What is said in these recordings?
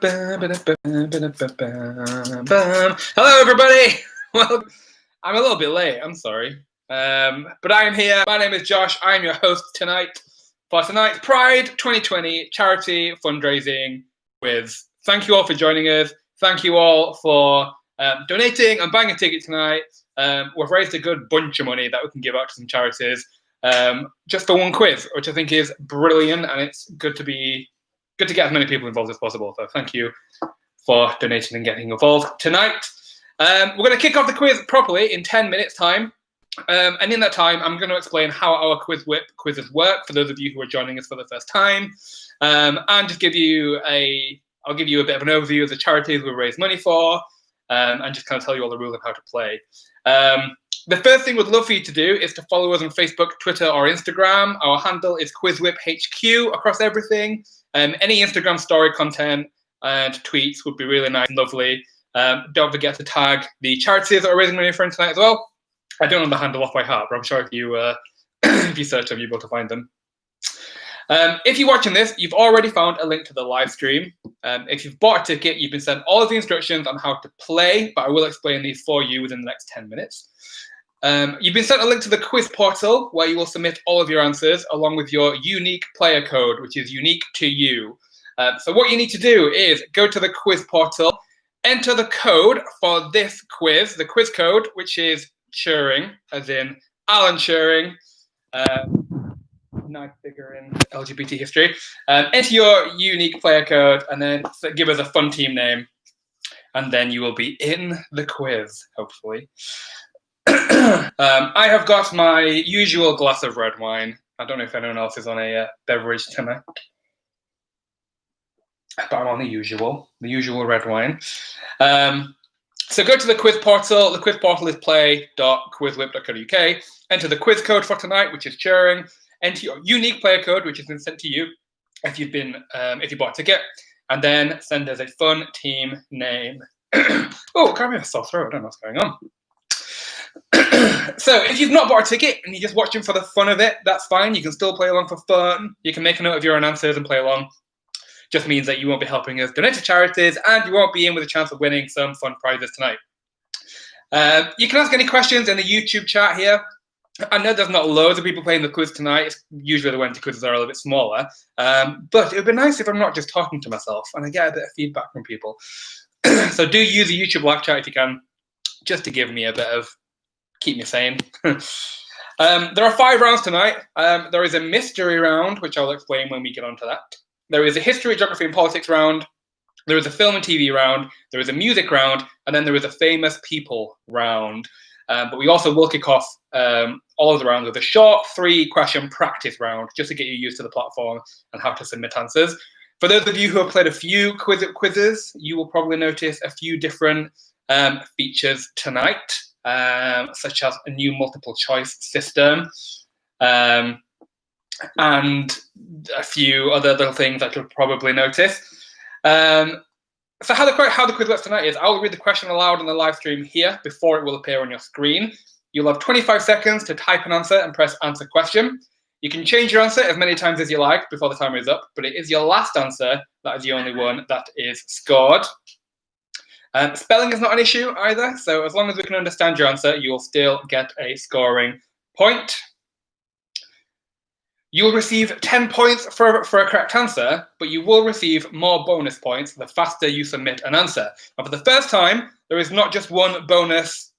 Hello, everybody. Well, I'm a little bit late. I'm sorry. But I'm here. My name is Josh. I'm your host tonight for tonight's Pride 2020 charity fundraising quiz. Thank you all for joining us. Thank you all for donating and buying a ticket tonight. We've raised a good bunch of money that we can give out to some charities just for one quiz, which I think is brilliant, and it's good to get as many people involved as possible. So thank you for donating and getting involved tonight. We're going to kick off the quiz properly in 10 minutes time. And in that time, I'm going to explain how our quizzes work for those of you who are joining us for the first time, and just I'll give you a bit of an overview of the charities we raise money for, and just kind of tell you all the rules of how to play. The first thing we'd love for you to do is to follow us on Facebook, Twitter, or Instagram. Our handle is QuizWhipHQ across everything. Any Instagram story content and tweets would be really nice and lovely. Don't forget to tag the charities that are raising money for tonight as well. I don't know the handle off by heart, but I'm sure if you if you search them, you'll be able to find them. If you're watching this, you've already found a link to the live stream. If you've bought a ticket, you've been sent all of the instructions on how to play, but I will explain these for you within the next 10 minutes. You've been sent a link to the quiz portal where you will submit all of your answers along with your unique player code, which is unique to you. So what you need to do is go to the quiz portal, enter the code for this quiz, the quiz code, which is Turing, as in Alan Turing, nice figure in LGBT history. Enter your unique player code and then give us a fun team name, and then you will be in the quiz, hopefully. I have got my usual glass of red wine. I don't know if anyone else is on a beverage tonight, but I'm on the usual red wine. So go to the quiz portal. The quiz portal is play.quizwhip.co.uk. Enter the quiz code for tonight, which is Turing. Enter your unique player code, which has been sent to you if you bought a ticket, and then send us a fun team name. Oh, can't have a sore throat. I don't know what's going on. So if you've not bought a ticket and you're just watching for the fun of it, that's fine. You can still play along for fun. You can make a note of your own answers and play along. Just means that you won't be helping us donate to charities, and you won't be in with a chance of winning some fun prizes tonight. You can ask any questions in the YouTube chat here. I know there's not loads of people playing the quiz tonight. Usually the Wednesday quizzes are a little bit smaller. But it would be nice if I'm not just talking to myself and I get a bit of feedback from people. So do use the YouTube live chat if you can, just to give me a bit of keep me sane. There are 5 rounds tonight. There is a mystery round, which I'll explain when we get onto that. There is a history, geography, and politics round. There is a film and TV round. There is a music round, and then there is a famous people round. But we also will kick off all of the rounds with a short 3-question practice round, just to get you used to the platform and how to submit answers. For those of you who have played a few quizzes, you will probably notice a few different features tonight. Such as a new multiple choice system, and a few other little things that you'll probably notice. So how the quiz works tonight is I'll read the question aloud on the live stream here before it will appear on your screen. You'll have 25 seconds to type an answer and press answer question. You can change your answer as many times as you like before the timer is up, but it is your last answer that is the only one that is scored. Spelling is not an issue either, so as long as we can understand your answer, you will still get a scoring point. You will receive 10 points for a correct answer, but you will receive more bonus points the faster you submit an answer. And for the first time, there is not just one bonus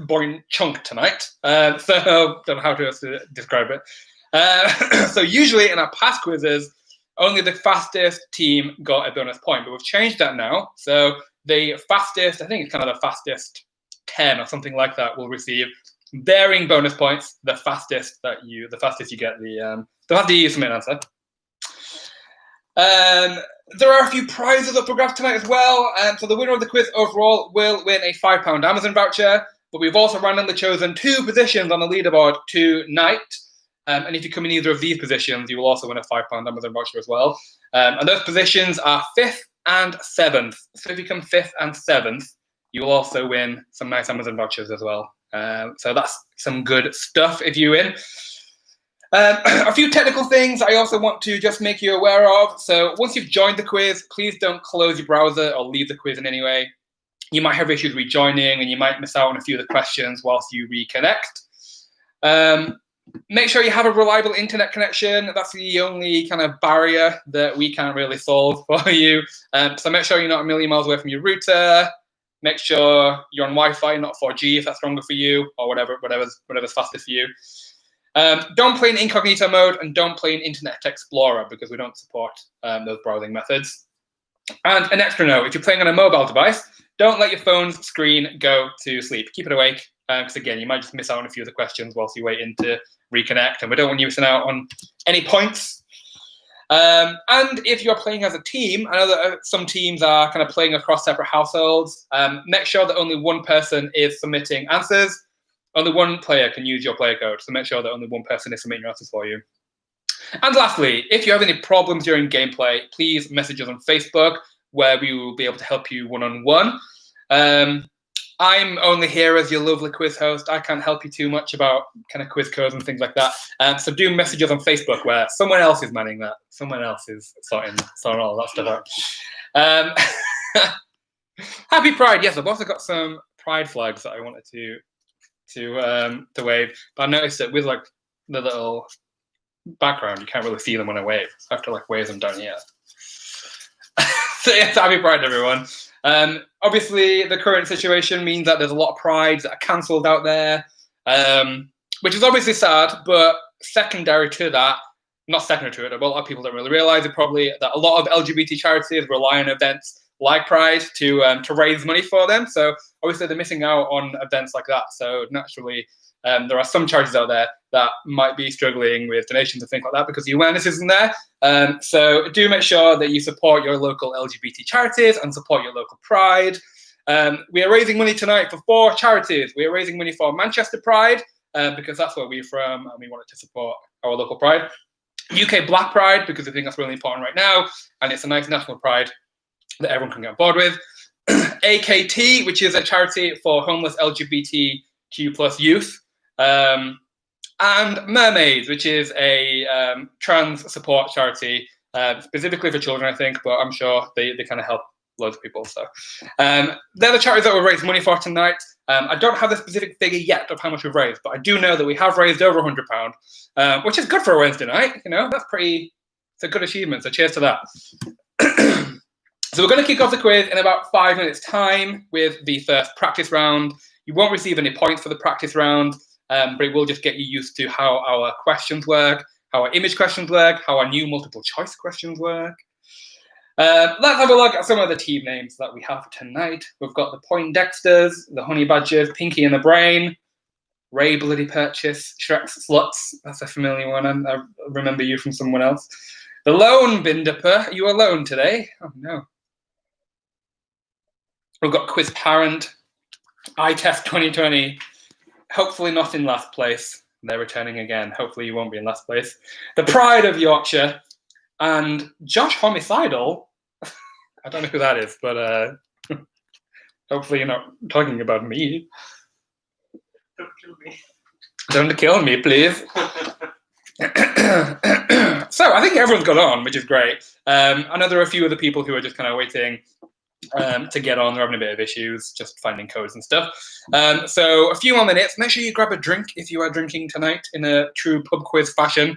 point chunk tonight, so I don't know how to describe it. So usually in our past quizzes, only the fastest team got a bonus point, but we've changed that now. So the fastest, I think it's kind of the fastest 10 or something like that, will receive varying bonus points. The fastest you get the faster you submit an answer. There are a few prizes up for grabs tonight as well. So the winner of the quiz overall will win a £5 Amazon voucher, but we've also randomly chosen 2 positions on the leaderboard tonight. And if you come in either of these positions, you will also win a £5 Amazon voucher as well. And those positions are 5th and 7th. So if you come 5th and 7th, you will also win some nice Amazon vouchers as well. So that's some good stuff if you win. A few technical things I also want to just make you aware of. So once you've joined the quiz, please don't close your browser or leave the quiz in any way. You might have issues rejoining and you might miss out on a few of the questions whilst you reconnect. Make sure you have a reliable internet connection. That's the only kind of barrier that we can't really solve for you. So make sure you're not a million miles away from your router. Make sure you're on Wi-Fi, not 4G if that's stronger for you, or whatever's fastest for you. Don't play in incognito mode and don't play in Internet Explorer because we don't support those browsing methods. And an extra note, if you're playing on a mobile device, don't let your phone's screen go to sleep. Keep it awake, because again, you might just miss out on a few of the questions whilst you wait in to reconnect, and we don't want you missing out on any points. And if you're playing as a team, I know that some teams are kind of playing across separate households. Make sure that only one person is submitting answers. Only one player can use your player code, so make sure that only one person is submitting your answers for you. And lastly, if you have any problems during gameplay, please message us on Facebook, where we will be able to help you one-on-one. I'm only here as your lovely quiz host. I can't help you too much about kind of quiz codes and things like that. So do message us on Facebook, where someone else is manning that. Someone else is sorting all that stuff out. Happy Pride. Yes, I've also got some Pride flags that I wanted to wave. But I noticed that with like the little background, you can't really see them when I wave. So I have to like wave them down here. So yes, happy Pride, everyone. Obviously, the current situation means that there's a lot of prides that are cancelled out there, which is obviously sad, but secondary to that, not secondary to it, but a lot of people don't really realise it probably, that a lot of LGBT charities rely on events like Pride to raise money for them. So obviously they're missing out on events like that. So naturally, there are some charities out there that might be struggling with donations and things like that because the awareness isn't there. So do make sure that you support your local LGBT charities and support your local Pride. We are raising money tonight for 4 charities. We are raising money for Manchester Pride because that's where we're from and we wanted to support our local Pride. UK Black Pride because I think that's really important right now and it's a nice national Pride that everyone can get on board with. AKT, which is a charity for homeless LGBTQ plus youth. And Mermaids, which is a trans support charity, specifically for children, I think, but I'm sure they kind of help loads of people. So they're the charities that we'll raise money for tonight. I don't have the specific figure yet of how much we've raised, but I do know that we have raised over £100, which is good for a Wednesday night. You know, it's a good achievement. So cheers to that. So we're going to kick off the quiz in about 5 minutes' time with the first practice round. You won't receive any points for the practice round, but it will just get you used to how our questions work, how our image questions work, how our new multiple choice questions work. Let's have a look at some of the team names that we have tonight. We've got the Poindexters, the Honey Badgers, Pinky and the Brain, Ray Bloody Purchase, Shrek's Sluts. That's a familiar one. I remember you from someone else. The Lone Bindipper. Are you alone today? Oh, no. We've got Quiz Parent, iTest 2020, hopefully not in last place. They're returning again. Hopefully you won't be in last place. The Pride of Yorkshire, and Josh Homicidal. I don't know who that is, but hopefully you're not talking about me. Don't kill me. Don't kill me, please. So I think everyone's got on, which is great. I know there are a few other people who are just kind of waiting to get on. They're having a bit of issues just finding codes and stuff. So a few more minutes. Make sure you grab a drink if you are drinking tonight in a true pub quiz fashion.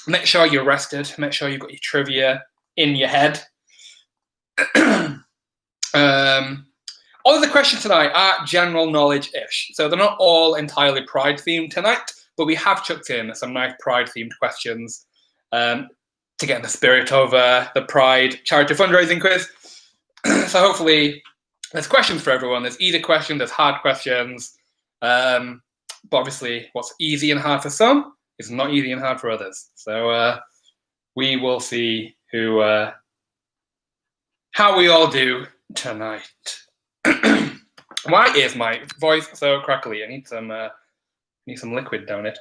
Make sure you're rested. Make sure you've got your trivia in your head. All of the questions tonight are general knowledge-ish. So they're not all entirely Pride-themed tonight, but we have chucked in some nice Pride-themed questions to get the spirit of the Pride charity fundraising quiz. So hopefully there's questions for everyone. There's easy questions, there's hard questions. But obviously what's easy and hard for some is not easy and hard for others. So we will see how we all do tonight. Why is my voice so crackly? I need some liquid down it.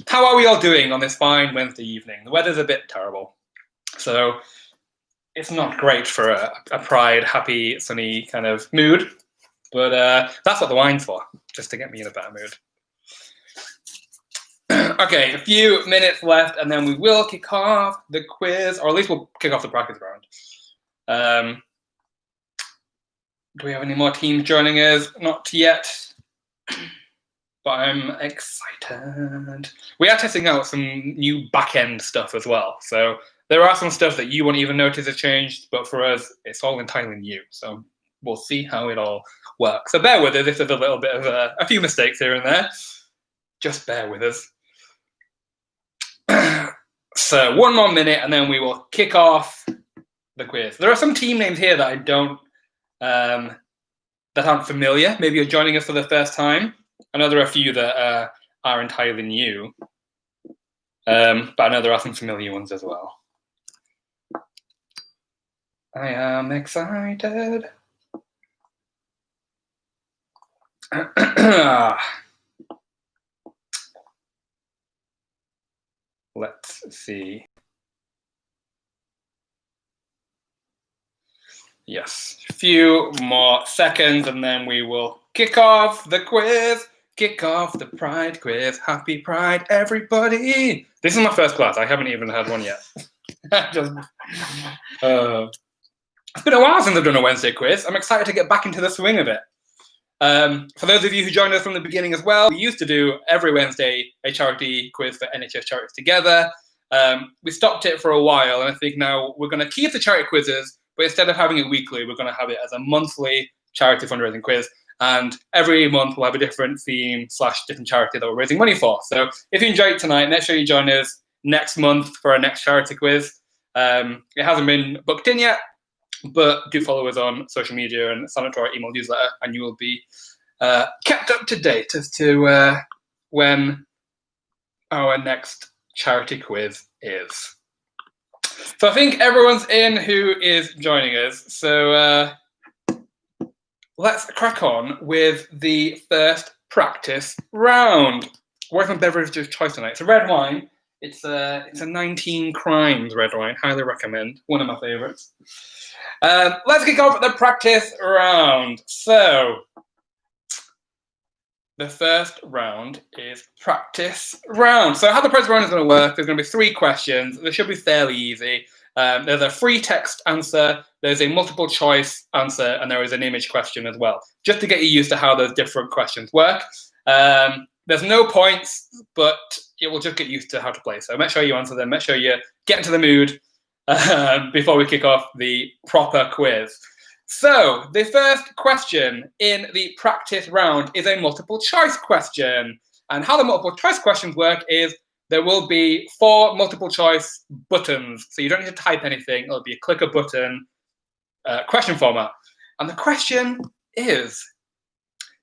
How are we all doing on this fine Wednesday evening? The weather's a bit terrible, so it's not great for a Pride, happy, sunny kind of mood, but that's what the wine's for. just to get me in a better mood. Okay, a few minutes left, and then we will kick off the quiz, or at least we'll kick off the practice round. Do we have any more teams joining us? Not yet, but I'm excited. We are testing out some new back-end stuff as well, so there are some stuff that you won't even notice has changed, but for us, it's all entirely new, so we'll see how it all works. So bear with us if there's a little bit of a few mistakes here and there. Just bear with us. So 1 more minute, and then we will kick off the quiz. There are some team names here that I don't, that aren't familiar. Maybe you're joining us for the first time. I know there are a few that are entirely new, but I know there are some familiar ones as well. I am excited. Let's see. Yes, a few more seconds, and then we will kick off the quiz. Kick off the Pride quiz. Happy Pride, everybody. This is my first class. I haven't even had one yet. It's been a while since I've done a Wednesday quiz. I'm excited to get back into the swing of it. For those of you who joined us from the beginning as well, we used to do every Wednesday a charity quiz for NHS charities together. We stopped it for a while, and I think now we're going to keep the charity quizzes, but instead of having it weekly, we're going to have it as a monthly charity fundraising quiz. And every month we'll have a different theme / different charity that we're raising money for. So if you enjoyed it tonight, make sure you join us next month for our next charity quiz. It hasn't been booked in yet, but do follow us on social media and sign up to our email newsletter, and you will be kept up to date as to when our next charity quiz is. So I think everyone's in who is joining us. So let's crack on with the first practice round. We're from beverage of choice tonight. It's a red wine. It's a 19 Crimes red wine. Highly recommend. One of my favourites. Let's kick off the practice round. So the first round is practice round. So how the practice round is going to work, there's going to be 3 questions. They should be fairly easy. There's a free text answer, there's a multiple choice answer, and there is an image question as well, just to get you used to how those different questions work. There's no points, but it will just get used to how to play. So make sure you answer them, make sure you get into the mood before we kick off the proper quiz. So the first question in the practice round is a multiple choice question. And how the multiple choice questions work is there will be 4 multiple choice buttons. So you don't need to type anything. It'll be a click a button question format. And the question is,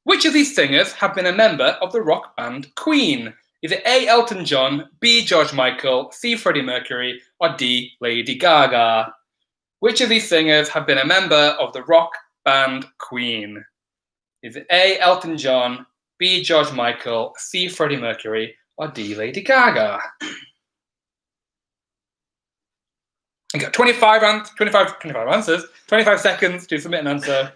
which of these singers have been a member of the rock band Queen? Is it A, Elton John, B, George Michael, C, Freddie Mercury, or D, Lady Gaga? Which of these singers have been a member of the rock band Queen? Is it A, Elton John, B, George Michael, C, Freddie Mercury, or D, Lady Gaga? You got 25 answers, 25 seconds to submit an answer.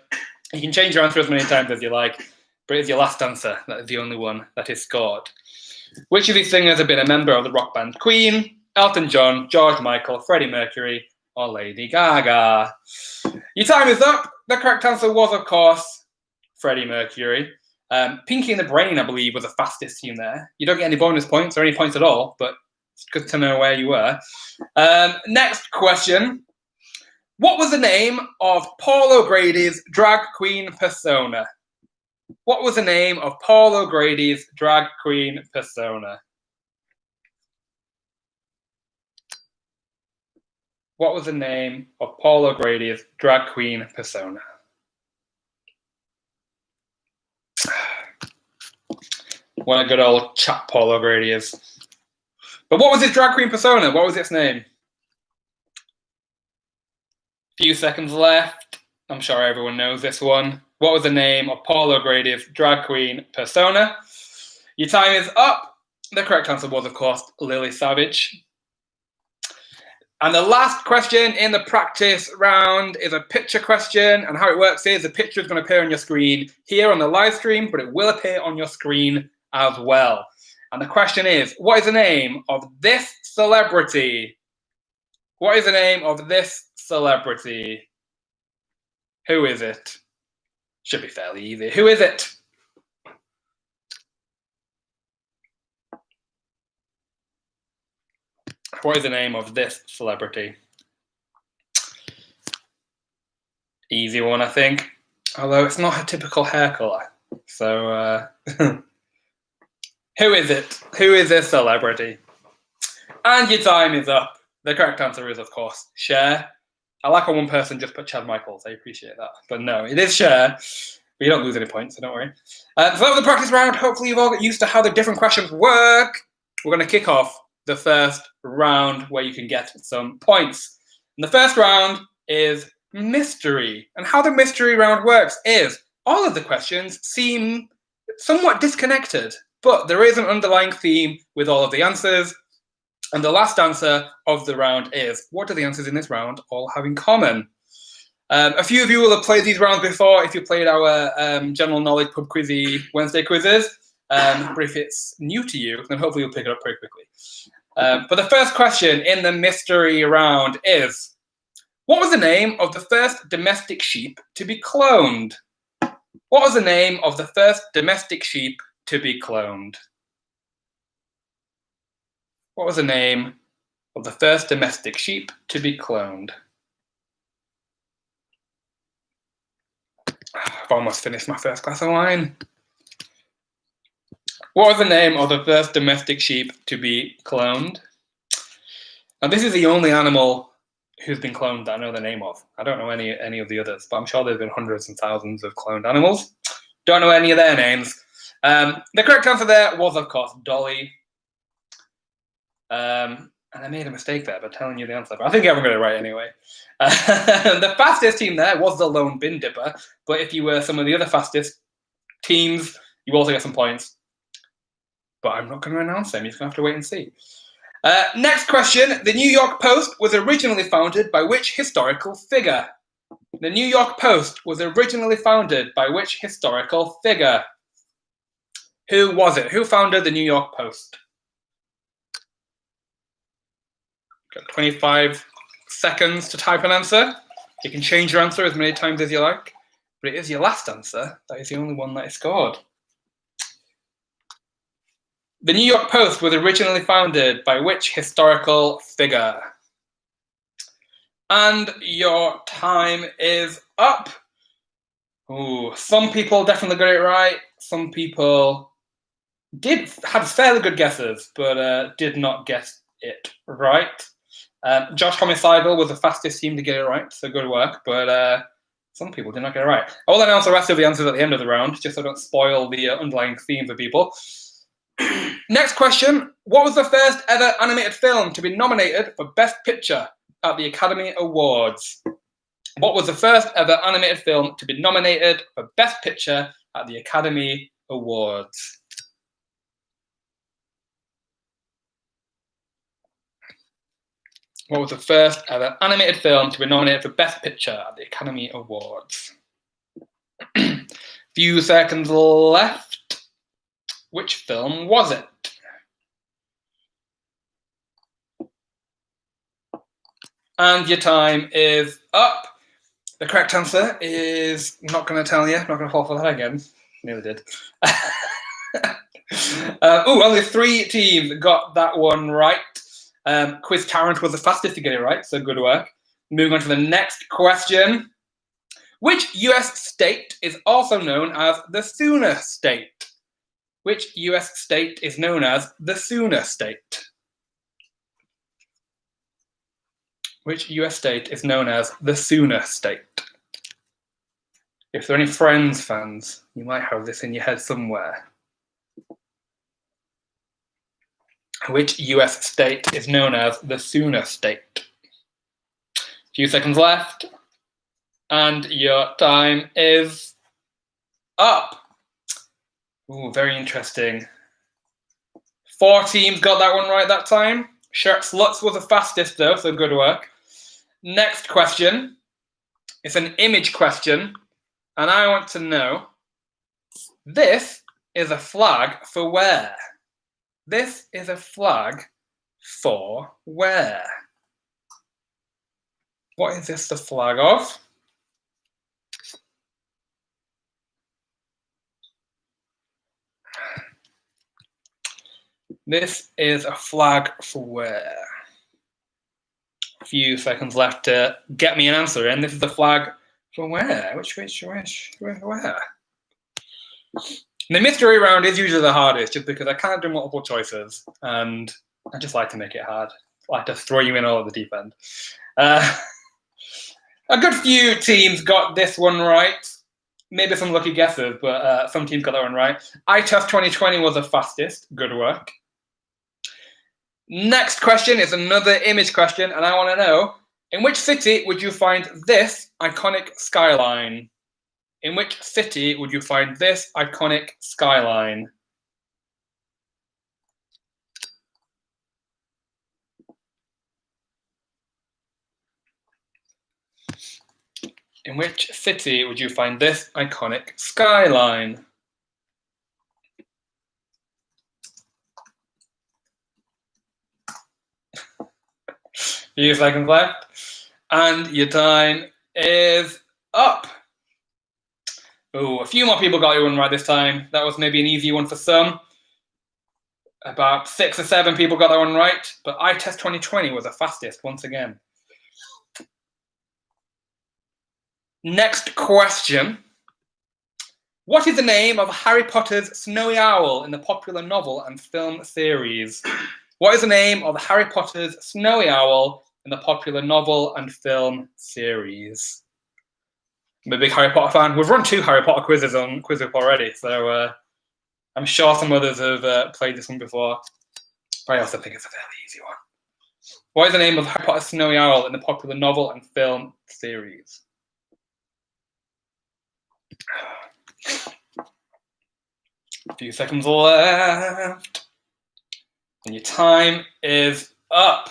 You can change your answer as many times as you like, but it's your last answer. That is the only one that is scored. Which of these singers have been a member of the rock band Queen? Elton John, George Michael, Freddie Mercury, or Lady Gaga? Your time is up. The correct answer was, of course, Freddie Mercury. Pinky and the Brain, I believe, was the fastest team there. You don't get any bonus points or any points at all, but it's good to know where you were. Next question. What was the name of Paul O'Grady's drag queen persona? What was the name of Paul O'Grady's drag queen persona? What was the name of Paul O'Grady's drag queen persona? What a good old chap Paul O'Grady is. But what was his drag queen persona? What was its name? Few seconds left. I'm sure everyone knows this one. What was the name of Paul O'Grady's drag queen persona? Your time is up. The correct answer was, of course, Lily Savage. And the last question in the practice round is a picture question. And how it works is the picture is going to appear on your screen here on the live stream, but it will appear on your screen as well. And the question is, what is the name of this celebrity? What is the name of this celebrity? Who is it? Should be fairly easy. Who is it? What is the name of this celebrity? Easy one, I think. Although it's not a typical hair colour. So, who is it? Who is this celebrity? And your time is up. The correct answer is, of course, Cher. I like when one person just put Chad Michaels. I appreciate that. But no, it is Cher. But you don't lose any points, so don't worry. So that was the practice round. Hopefully you've all got used to how the different questions work. We're going to kick off the first round where you can get some points. And the first round is mystery. And how the mystery round works is all of the questions seem somewhat disconnected, but there is an underlying theme with all of the answers. And the last answer of the round is, what do the answers in this round all have in common? A few of you will have played these rounds before if you played our general knowledge pub quizzy Wednesday quizzes. But if it's new to you, then hopefully you'll pick it up pretty quickly. But the first question in the mystery round is, what was the name of the first domestic sheep to be cloned? What was the name of the first domestic sheep to be cloned? What was the name of the first domestic sheep to be cloned? I've almost finished my first glass of wine. What was the name of the first domestic sheep to be cloned? Now, this is the only animal who's been cloned that I know the name of. I don't know any of the others, but I'm sure there's been hundreds and thousands of cloned animals. Don't know any of their names. The correct answer there was, of course, Dolly. And I made a mistake there by telling you the answer, but I think everyone got it right anyway. The fastest team there was the Lone Bin Dipper, but if you were some of the other fastest teams, you also get some points. But I'm not going to announce them. You're just going to have to wait and see. Next question. The New York Post was originally founded by which historical figure? The New York Post was originally founded by which historical figure? Who was it? Who founded the New York Post? Got 25 seconds to type an answer. You can change your answer as many times as you like, but it is your last answer. That is the only one that is scored. The New York Post was originally founded by which historical figure? And your time is up. Ooh, some people definitely got it right. Some people had fairly good guesses, but did not guess it right. Josh Homicidal was the fastest team to get it right, so good work, but some people did not get it right. I will announce the rest of the answers at the end of the round, just so I don't spoil the underlying theme for people. Next question. What was the first ever animated film to be nominated for Best Picture at the Academy Awards? What was the first ever animated film to be nominated for Best Picture at the Academy Awards? What was the first ever animated film to be nominated for Best Picture at the Academy Awards? Few seconds left. Which film was it? And your time is up. The correct answer is not going to tell you. Not going to fall for that again. Nearly did. Only 3 teams got that one right. Quiz Tarrant was the fastest to get it right, so good work. Moving on to the next question. Which US state is also known as the Sooner State? Which US state is known as the Sooner State? Which US state is known as the Sooner State? If there are any Friends fans, you might have this in your head somewhere. Which US state is known as the Sooner State? A few seconds left. And your time is up. Ooh, very interesting. 4 teams got that one right that time. Shirt sluts was the fastest though, so good work. Next question. It's an image question, and I want to know, this is a flag for where? This is a flag for where? What is this the flag of? This is a flag for where? A few seconds left to get me an answer, and this is the flag for where? Where? The mystery round is usually the hardest, just because I can't do multiple choices, and I just like to make it hard. I like to throw you in all at the deep end. A good few teams got this one right. Maybe some lucky guesses, but some teams got that one right. iTest 2020 was the fastest. Good work. Next question is another image question, and I want to know, in which city would you find this iconic skyline? In which city would you find this iconic skyline? In which city would you find this iconic skyline? Few seconds left, and your time is up. Oh, a few more people got your one right this time. That was maybe an easy one for some. About 6 or 7 people got that one right, but iTest 2020 was the fastest once again. Next question. What is the name of Harry Potter's Snowy Owl in the popular novel and film series? What is the name of Harry Potter's Snowy Owl in the popular novel and film series? I'm a big Harry Potter fan. We've run 2 Harry Potter quizzes on QuizUp already, so I'm sure some others have played this one before. But I also think it's a fairly easy one. What is the name of Harry Potter's Snowy Owl in the popular novel and film series? A few seconds left. And your time is up.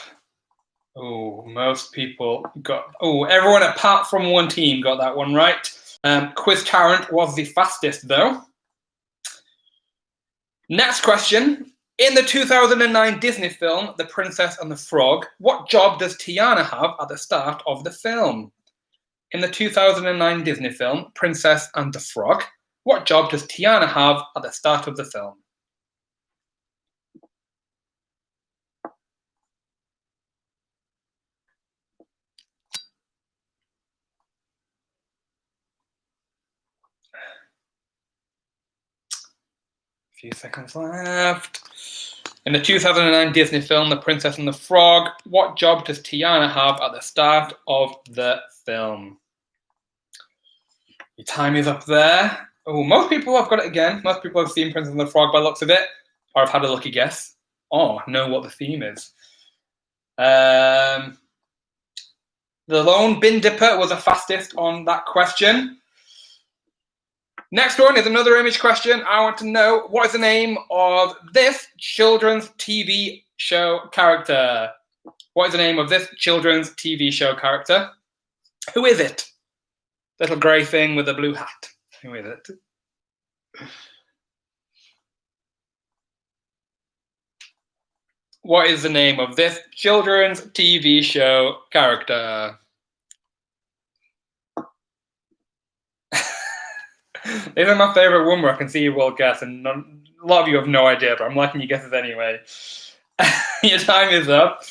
Oh, most people got... Oh, everyone apart from one team got that one right. Quiz Tarrant was the fastest, though. Next question. In the 2009 Disney film, The Princess and the Frog, what job does Tiana have at the start of the film? In the 2009 Disney film, Princess and the Frog, what job does Tiana have at the start of the film? A few seconds left. In the 2009 Disney film, The Princess and the Frog, what job does Tiana have at the start of the film? Your time is up there. Oh, most people have got it again. Most people have seen Princess and the Frog by the looks of it, or have had a lucky guess, or know what the theme is. The lone bin dipper was the fastest on that question. Next one is another image question. I want to know, what is the name of this children's TV show character? What is the name of this children's TV show character? Who is it? Little grey thing with a blue hat. Who is it? What is the name of this children's TV show character? This is my favourite one where I can see you all guess, and a lot of you have no idea, but I'm liking your guesses anyway. Your time is up.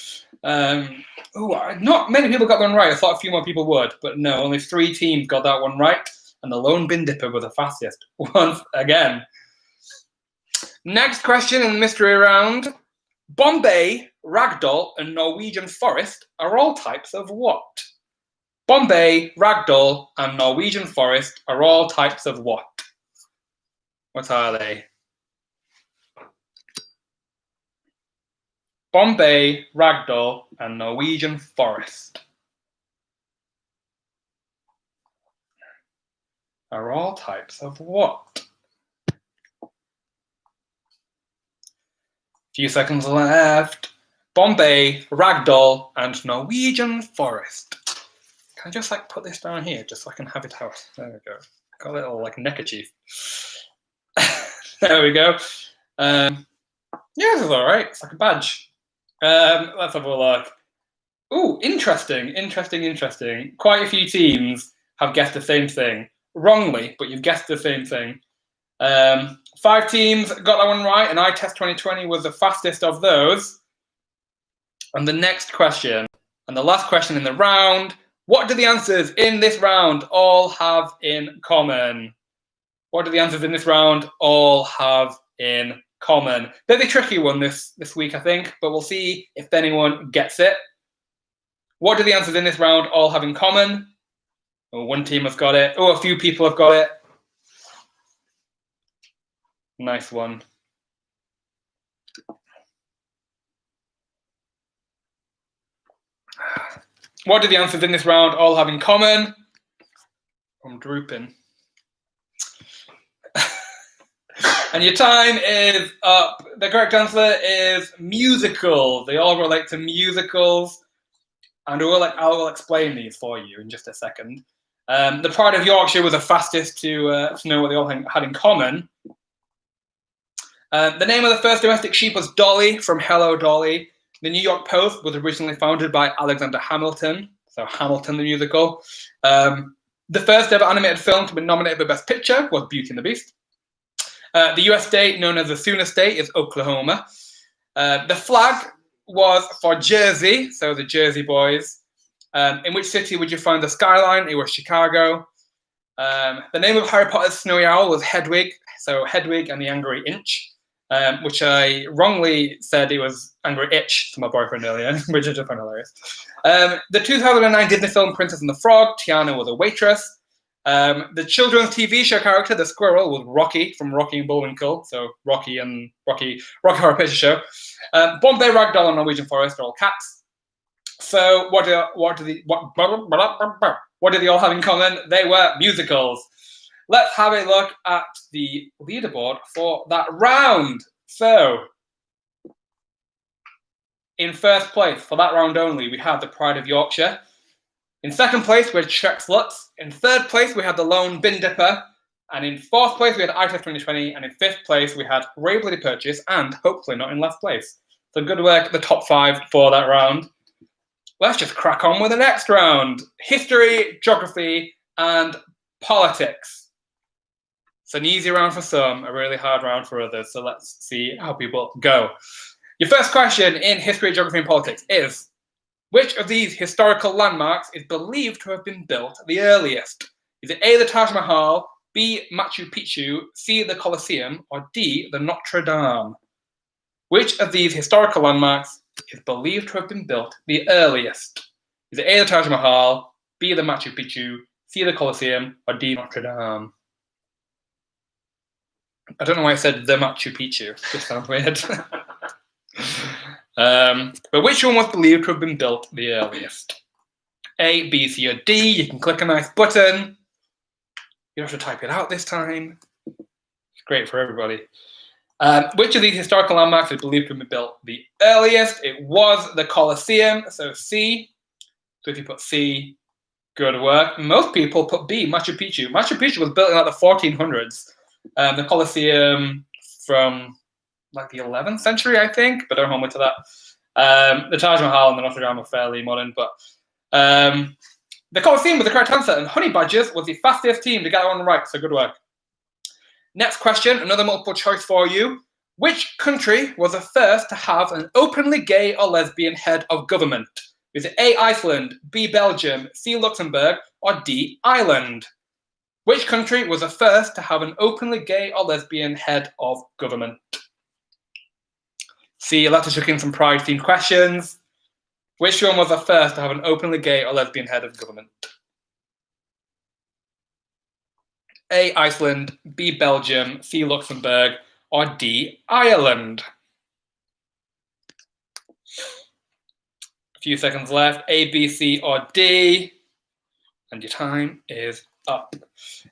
Not many people got that one right. I thought a few more people would, but no, only 3 teams got that one right, and the lone bin dipper was the fastest once again. Next question in the mystery round. Bombay, ragdoll, and Norwegian forest are all types of what? Bombay, ragdoll, and Norwegian forest are all types of what? What are they? Bombay, ragdoll, and Norwegian forest are all types of what? Few seconds left. Bombay, Ragdoll, and Norwegian Forest. Can I just like put this down here just so I can have it out? There we go. Got a little like neckerchief. There we go. Yeah, this is all right. It's like a badge. Let's have a look. Ooh, interesting. Quite a few teams have guessed the same thing. Wrongly, but you've guessed the same thing. 5 teams got that one right, and iTest 2020 was the fastest of those. And the next question, and the last question in the round, what do the answers in this round all have in common? What do the answers in this round all have in common? Bit of a tricky one this week, I think, but we'll see if anyone gets it. What do the answers in this round all have in common? Oh, one team has got it. Oh, a few people have got it. Nice one. What do the answers in this round all have in common? I'm drooping. And your time is up. The correct answer is musicals. They all relate to musicals. And I will explain these for you in just a second. The Pride of Yorkshire was the fastest to know what they all had in common. The name of the first domestic sheep was Dolly from Hello, Dolly. The New York Post was originally founded by Alexander Hamilton, so Hamilton the musical. The first ever animated film to be nominated for Best Picture was Beauty and the Beast. The US state known as the Sooner State is Oklahoma. The flag was for Jersey, so the Jersey Boys. In which city would you find the skyline? It was Chicago. The name of Harry Potter's snowy owl was Hedwig, so Hedwig and the Angry Inch. Which I wrongly said it was Angry Itch to my boyfriend earlier, which I just found hilarious. The 2009 Disney film Princess and the Frog, Tiana was a waitress. The children's TV show character, the squirrel, was Rocky from Rocky and Bullwinkle, so Rocky Horror Picture Show. Bombay, Ragdoll, and Norwegian Forest are all cats. So what do they all have in common? They were musicals. Let's have a look at the leaderboard for that round. So, in first place, for that round only, we have the Pride of Yorkshire. In second place, we had Shrek Sluts. In third place, we had the Lone Bin Dipper. And in fourth place, we had iTest 2020. And in fifth place, we had Brave Bloody Purchase. And hopefully not in last place. So good work at the top 5 for that round. Let's just crack on with the next round. History, geography, and politics. It's an easy round for some, a really hard round for others. So let's see how people go. Your first question in history, geography, and politics is, which of these historical landmarks is believed to have been built the earliest? Is it A, the Taj Mahal, B, Machu Picchu, C, the Colosseum, or D, the Notre Dame? Which of these historical landmarks is believed to have been built the earliest? Is it A, the Taj Mahal, B, the Machu Picchu, C, the Colosseum, or D, Notre Dame? I don't know why I said the Machu Picchu. It just sounds weird. But which one was believed to have been built the earliest? A, B, C, or D? You can click a nice button. You don't have to type it out this time. It's great for everybody. Which of these historical landmarks is believed to have been built the earliest? It was the Colosseum, so C. So if you put C, good work. Most people put B, Machu Picchu. Machu Picchu was built in like the 1400s. The Colosseum from like the 11th century, I think, but don't hold me to that. The Taj Mahal and the Notre Dame are fairly modern, but the Colosseum was the correct answer, and Honey Badgers was the fastest team to get that one right, so good work. Next question, another multiple choice for you. Which country was the first to have an openly gay or lesbian head of government? Is it A, Iceland, B, Belgium, C, Luxembourg, or D, Ireland? Which country was the first to have an openly gay or lesbian head of government? See, let's chuck in some pride-themed questions. Which one was the first to have an openly gay or lesbian head of government? A, Iceland, B, Belgium, C, Luxembourg, or D, Ireland? A few seconds left. A, B, C, or D? And your time is up.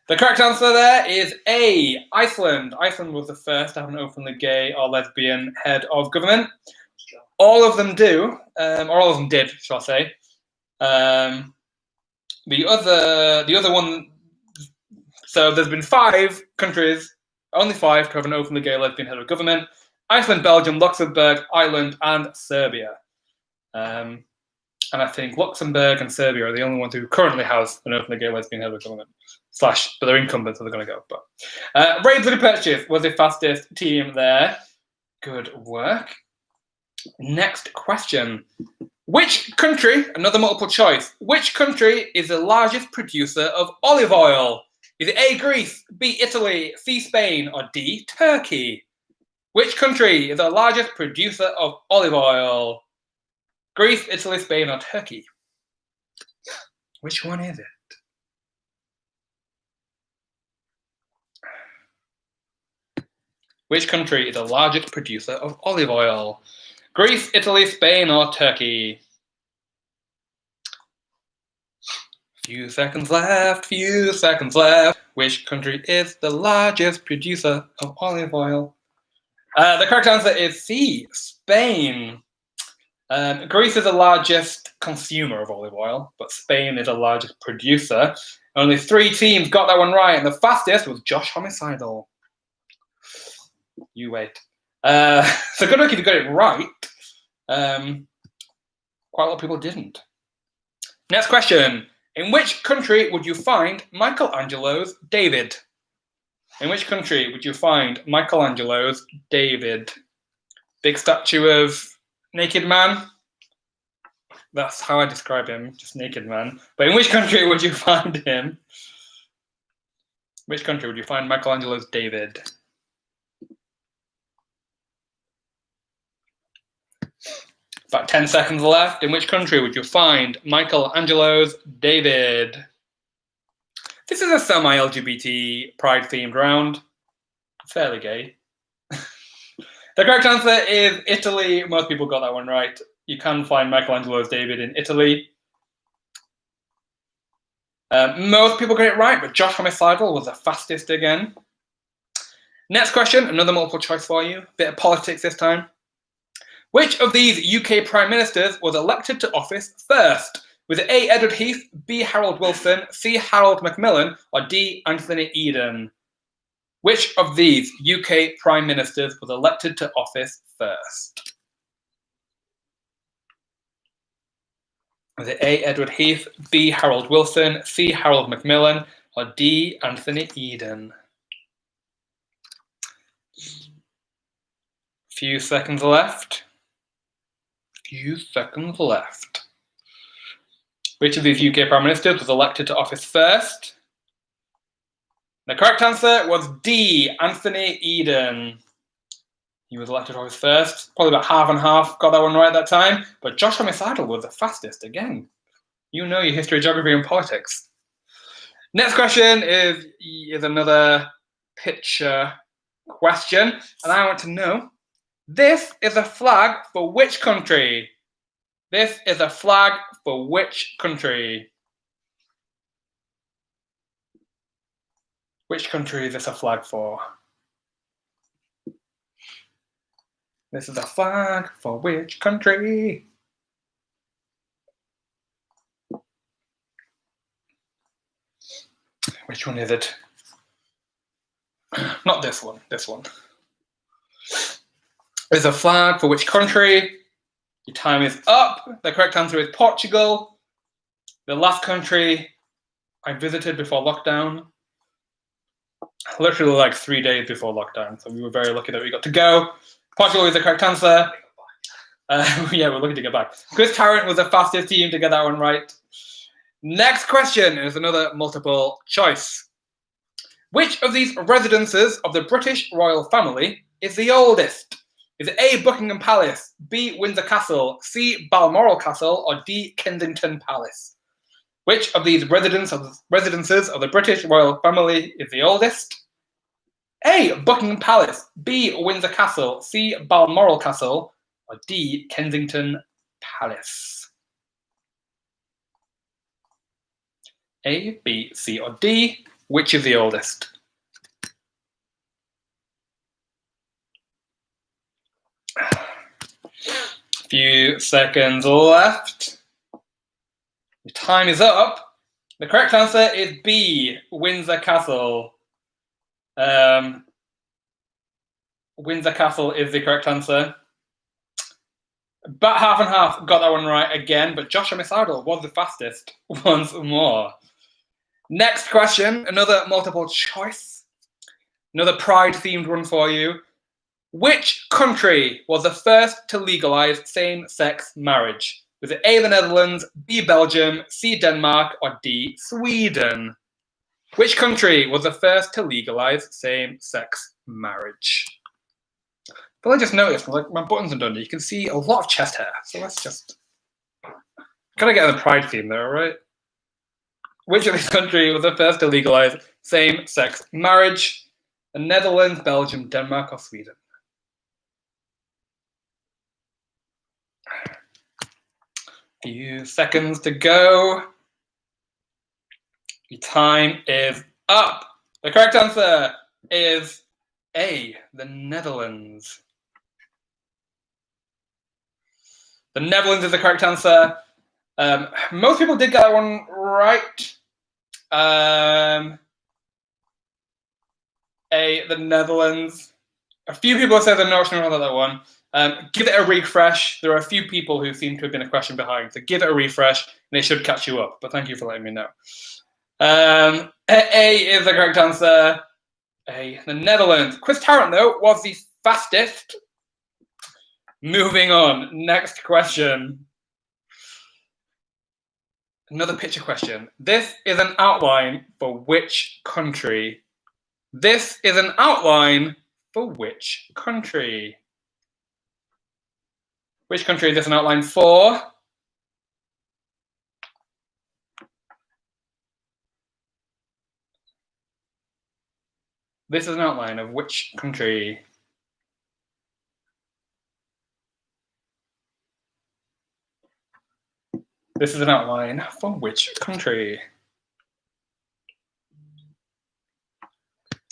The correct answer there is A, Iceland. Iceland was the first to have an openly gay or lesbian head of government. all of them do, or all of them did, shall I say. The other one, so there's been 5 countries, only 5, to have an openly gay, lesbian, hetero government: Iceland, Belgium, Luxembourg, Ireland, and Serbia. And I think Luxembourg and Serbia are the only ones who currently has an openly gay, lesbian, hetero government. But they're incumbents, so they're going to go. But Ray Bloody Purchase was the fastest team there. Good work. Next question. Which country, another multiple choice, which country is the largest producer of olive oil? Is it A, Greece, B, Italy, C, Spain, or D, Turkey? Which country is the largest producer of olive oil? Greece, Italy, Spain, or Turkey? Which one is it? Which country is the largest producer of olive oil? Greece, Italy, Spain, or Turkey? Few seconds left. Which country is the largest producer of olive oil? The correct answer is C, Spain. Greece is the largest consumer of olive oil, but Spain is the largest producer. Only 3 teams got that one right, and the fastest was Josh Homicidal. You wait. So good luck if you got it right. Quite a lot of people didn't. Next question. In which country would you find Michelangelo's David? In which country would you find Michelangelo's David? Big statue of naked man. That's how I describe him, just naked man. But in which country would you find him? Which country would you find Michelangelo's David? About 10 seconds left. In which country would you find Michelangelo's David? This is a semi-LGBT pride-themed round. Fairly gay. The correct answer is Italy. Most people got that one right. You can find Michelangelo's David in Italy. Most people got it right, but Josh Homicidal was the fastest again. Next question, another multiple choice for you. Bit of politics this time. Which of these UK Prime Ministers was elected to office first? Was it A, Edward Heath, B, Harold Wilson, C, Harold Macmillan, or D, Anthony Eden? Which of these UK Prime Ministers was elected to office first? Was it A, Edward Heath, B, Harold Wilson, C, Harold Macmillan, or D, Anthony Eden? Few seconds left. Which of these UK Prime Ministers was elected to office first? The correct answer was D, Anthony Eden. He was elected to office first. Probably about half and half got that one right that time. But Josh Homicidal was the fastest again. You know your history, geography, and politics. Next question is another picture question. And I want to know, this is a flag for which country? This is a flag for which country? Which country is this a flag for? This is a flag for which country? Which one is it? Not this one, this one. There's a flag for which country? Your time is up. The correct answer is Portugal. The last country I visited before lockdown. Literally like 3 days before lockdown. So we were very lucky that we got to go. Portugal is the correct answer. Yeah, we're looking to get back. Chris Tarrant was the fastest team to get that one right. Next question is another multiple choice. Which of these residences of the British royal family is the oldest? Is it A, Buckingham Palace, B, Windsor Castle, C, Balmoral Castle, or D, Kensington Palace? Which of these residences of the British royal family is the oldest? A, Buckingham Palace, B, Windsor Castle, C, Balmoral Castle, or D, Kensington Palace? A, B, C, or D, which is the oldest? Few seconds left. Your time is up. The correct answer is B, Windsor Castle. Windsor Castle is the correct answer. About half and half got that one right again, but Joshua Misardle was the fastest once more. Next question, another multiple choice. Another pride-themed one for you. Which country was the first to legalise same-sex marriage? Was it A, the Netherlands, B, Belgium, C, Denmark, or D, Sweden? Which country was the first to legalise same-sex marriage? But I just noticed, like, my buttons are done. You can see a lot of chest hair, so let's just kind of get the pride theme there, all right? Which of these countries was the first to legalise same-sex marriage? The Netherlands, Belgium, Denmark, or Sweden? Few seconds to go. Your time is up. The correct answer is A, the Netherlands. The Netherlands is the correct answer. Most people did get that one right. A, the Netherlands. A few people said they're not sure about that one. Give it a refresh. There are a few people who seem to have been a question behind, so give it a refresh and it should catch you up. But thank you for letting me know. A is the correct answer. A, the Netherlands. Chris Tarrant, though, was the fastest. Moving on. Next question. Another picture question. This is an outline for which country? This is an outline for which country? Which country is this an outline for? This is an outline of which country? This is an outline for which country?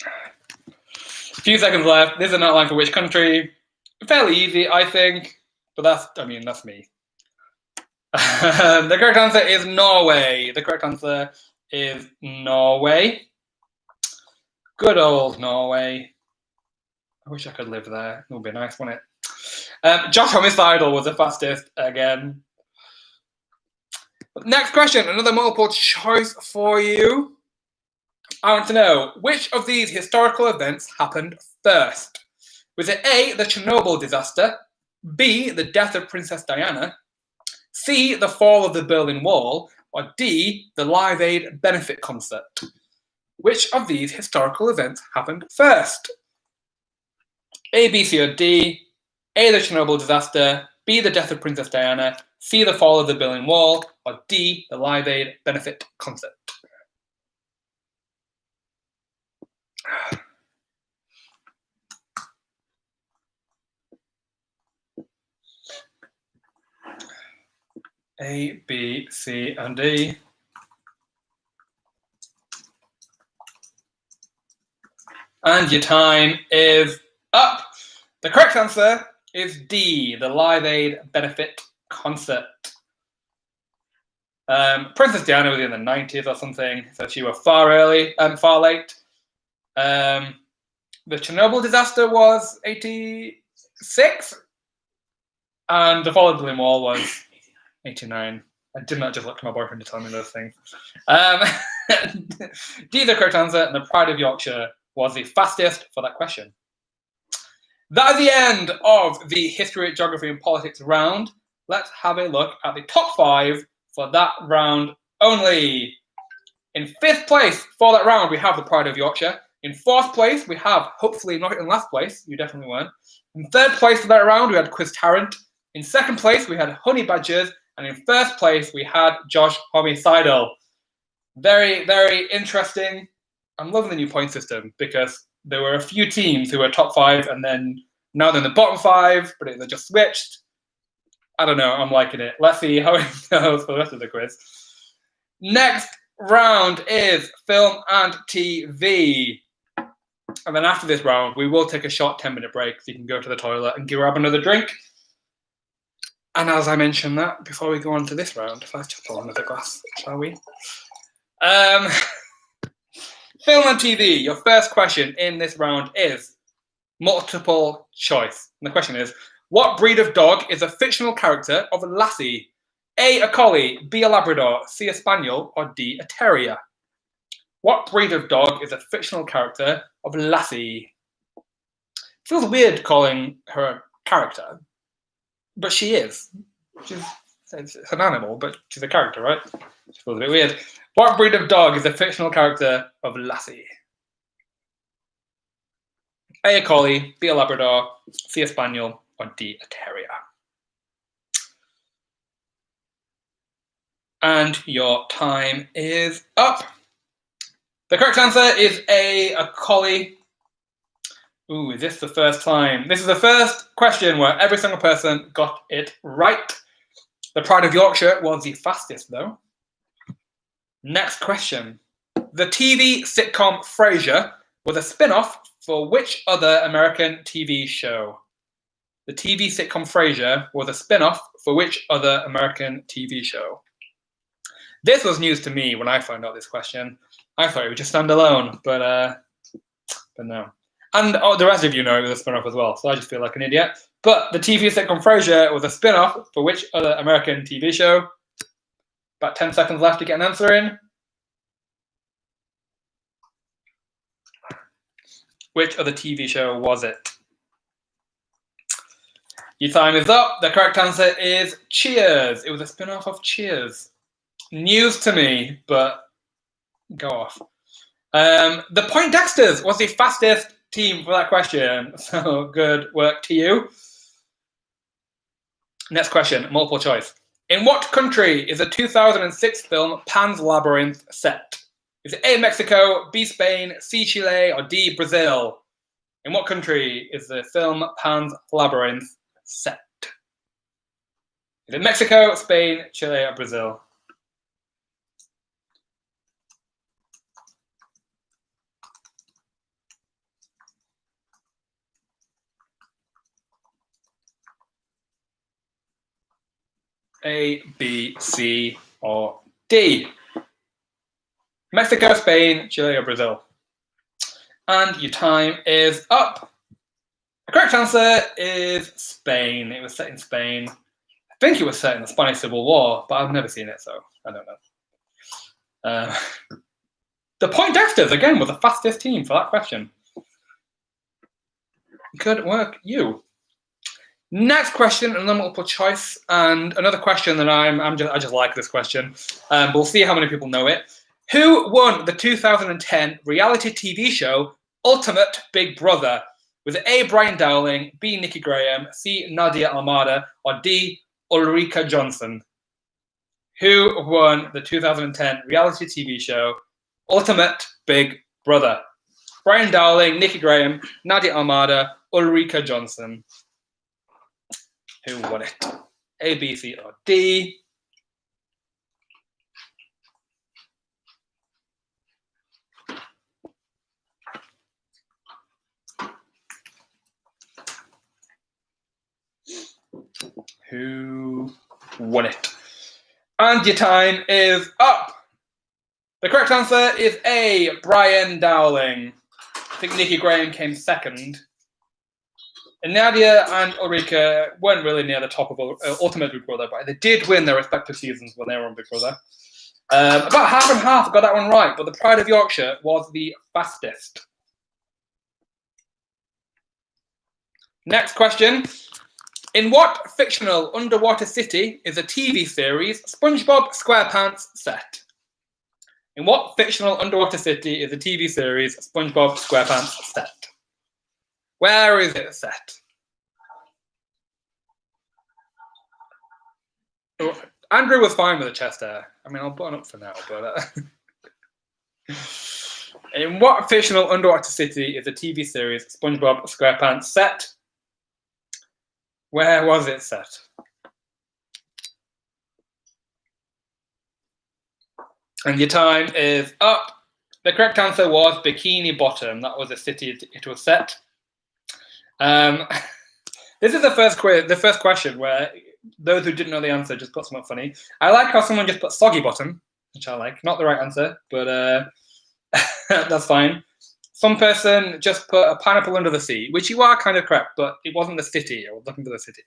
A few seconds left. This is an outline for which country? Fairly easy, I think. But that's me. The correct answer is Norway. The correct answer is Norway. Good old Norway. I wish I could live there. It would be nice, wouldn't it? Josh Homicidal was the fastest again. Next question, another multiple choice for you. I want to know, which of these historical events happened first? Was it A, the Chernobyl disaster, B, the death of Princess Diana, C, the fall of the Berlin Wall, or D, the Live Aid benefit concert? Which of these historical events happened first? A, B, C, or D? A, the Chernobyl disaster, B, the death of Princess Diana, C, the fall of the Berlin Wall, or D, the Live Aid benefit concert? A, B, C, and D. And your time is up. The correct answer is D, the Live Aid benefit concert. Princess Diana was in the 90s or something, so she was far late. The Chernobyl disaster was 86, and the fall of the Berlin Wall was 89. I did not just look to my boyfriend to tell me those things. D, the correct answer, and the Pride of Yorkshire was the fastest for that question. That is the end of the History, Geography, and Politics round. Let's have a look at the top 5 for that round only. In 5th place for that round, we have the Pride of Yorkshire. In 4th place, we have, hopefully not in last place, you definitely weren't. In 3rd place for that round, we had Quiz Tarrant. In 2nd place, we had Honey Badgers. And in 1st place, we had Josh Homicidal. Very, very interesting. I'm loving the new point system because there were a few teams who were top 5 and then now they're in the bottom 5, but they just switched. I don't know. I'm liking it. Let's see how it goes for the rest of the quiz. Next round is film and TV. And then after this round, we will take a short 10-minute break so you can go to the toilet and grab another drink. And as I mentioned that, before we go on to this round, let's just pour another glass, shall we? Film and TV, your first question in this round is multiple choice. And the question is, what breed of dog is a fictional character of Lassie? A collie, B, a Labrador, C, a Spaniel, or D, a Terrier? What breed of dog is a fictional character of Lassie? Feels weird calling her a character, but she is. It's an animal, but she's a character, right? It feels a bit weird. What breed of dog is a fictional character of Lassie? A collie, B, a Labrador, C, a Spaniel, or D, a Terrier? And your time is up. The correct answer is a collie. Ooh, is this the first time? This is the first question where every single person got it right. The Pride of Yorkshire was the fastest, though. Next question. The TV sitcom Frasier was a spin-off for which other American TV show? The TV sitcom Frasier was a spin-off for which other American TV show? This was news to me when I found out this question. I thought it would just stand alone, but no. And the rest of you know it was a spin-off as well, so I just feel like an idiot. But the TV sitcom Frasier was a spin-off for which other American TV show? About 10 seconds left to get an answer in. Which other TV show was it? Your time is up. The correct answer is Cheers. It was a spin-off of Cheers. News to me, but go off. The Poindexters was the fastest team for that question, so good work to you. Next question, multiple choice. In what country is the 2006 film Pan's Labyrinth set? Is it A, Mexico, B, Spain, C, Chile, or D, Brazil? In what country is the film Pan's Labyrinth set? Is it Mexico, Spain, Chile, or Brazil? A, B, C, or D? Mexico, Spain, Chile, or Brazil? And your time is up. The correct answer is Spain. It was set in Spain. I think it was set in the Spanish Civil War, but I've never seen it, so I don't know. The Poindexters, again, were the fastest team for that question. Good work, you. Next question, another multiple choice, and another question that I just like this question. We'll see how many people know it. Who won the 2010 reality TV show Ultimate Big Brother? Was it A, Brian Dowling, B, Nikki Graham, C, Nadia Almada, or D, Ulrika Johnson? Who won the 2010 reality TV show Ultimate Big Brother? Brian Dowling, Nikki Graham, Nadia Almada, Ulrika Johnson. Who won it? A, B, C, or D? Who won it? And your time is up. The correct answer is A, Brian Dowling. I think Nikki Graham came second. And Nadia and Ulrika weren't really near the top of Ultimate Big Brother, but they did win their respective seasons when they were on Big Brother. About half and half got that one right, but the Pride of Yorkshire was the fastest. Next question. In what fictional underwater city is a TV series SpongeBob SquarePants set? In what fictional underwater city is a TV series SpongeBob SquarePants set? Where is it set? Oh, Andrew was fine with the chest hair. I mean, I'll button up for now, but... In what fictional underwater city is a TV series SpongeBob SquarePants set? Where was it set? And your time is up. The correct answer was Bikini Bottom. That was the city it was set. This is the first question where those who didn't know the answer, just put something funny. I like how someone just put soggy bottom, which I like. Not the right answer, but that's fine. Some person just put a pineapple under the sea, which you are kind of correct, but it wasn't the city. I was looking for the city.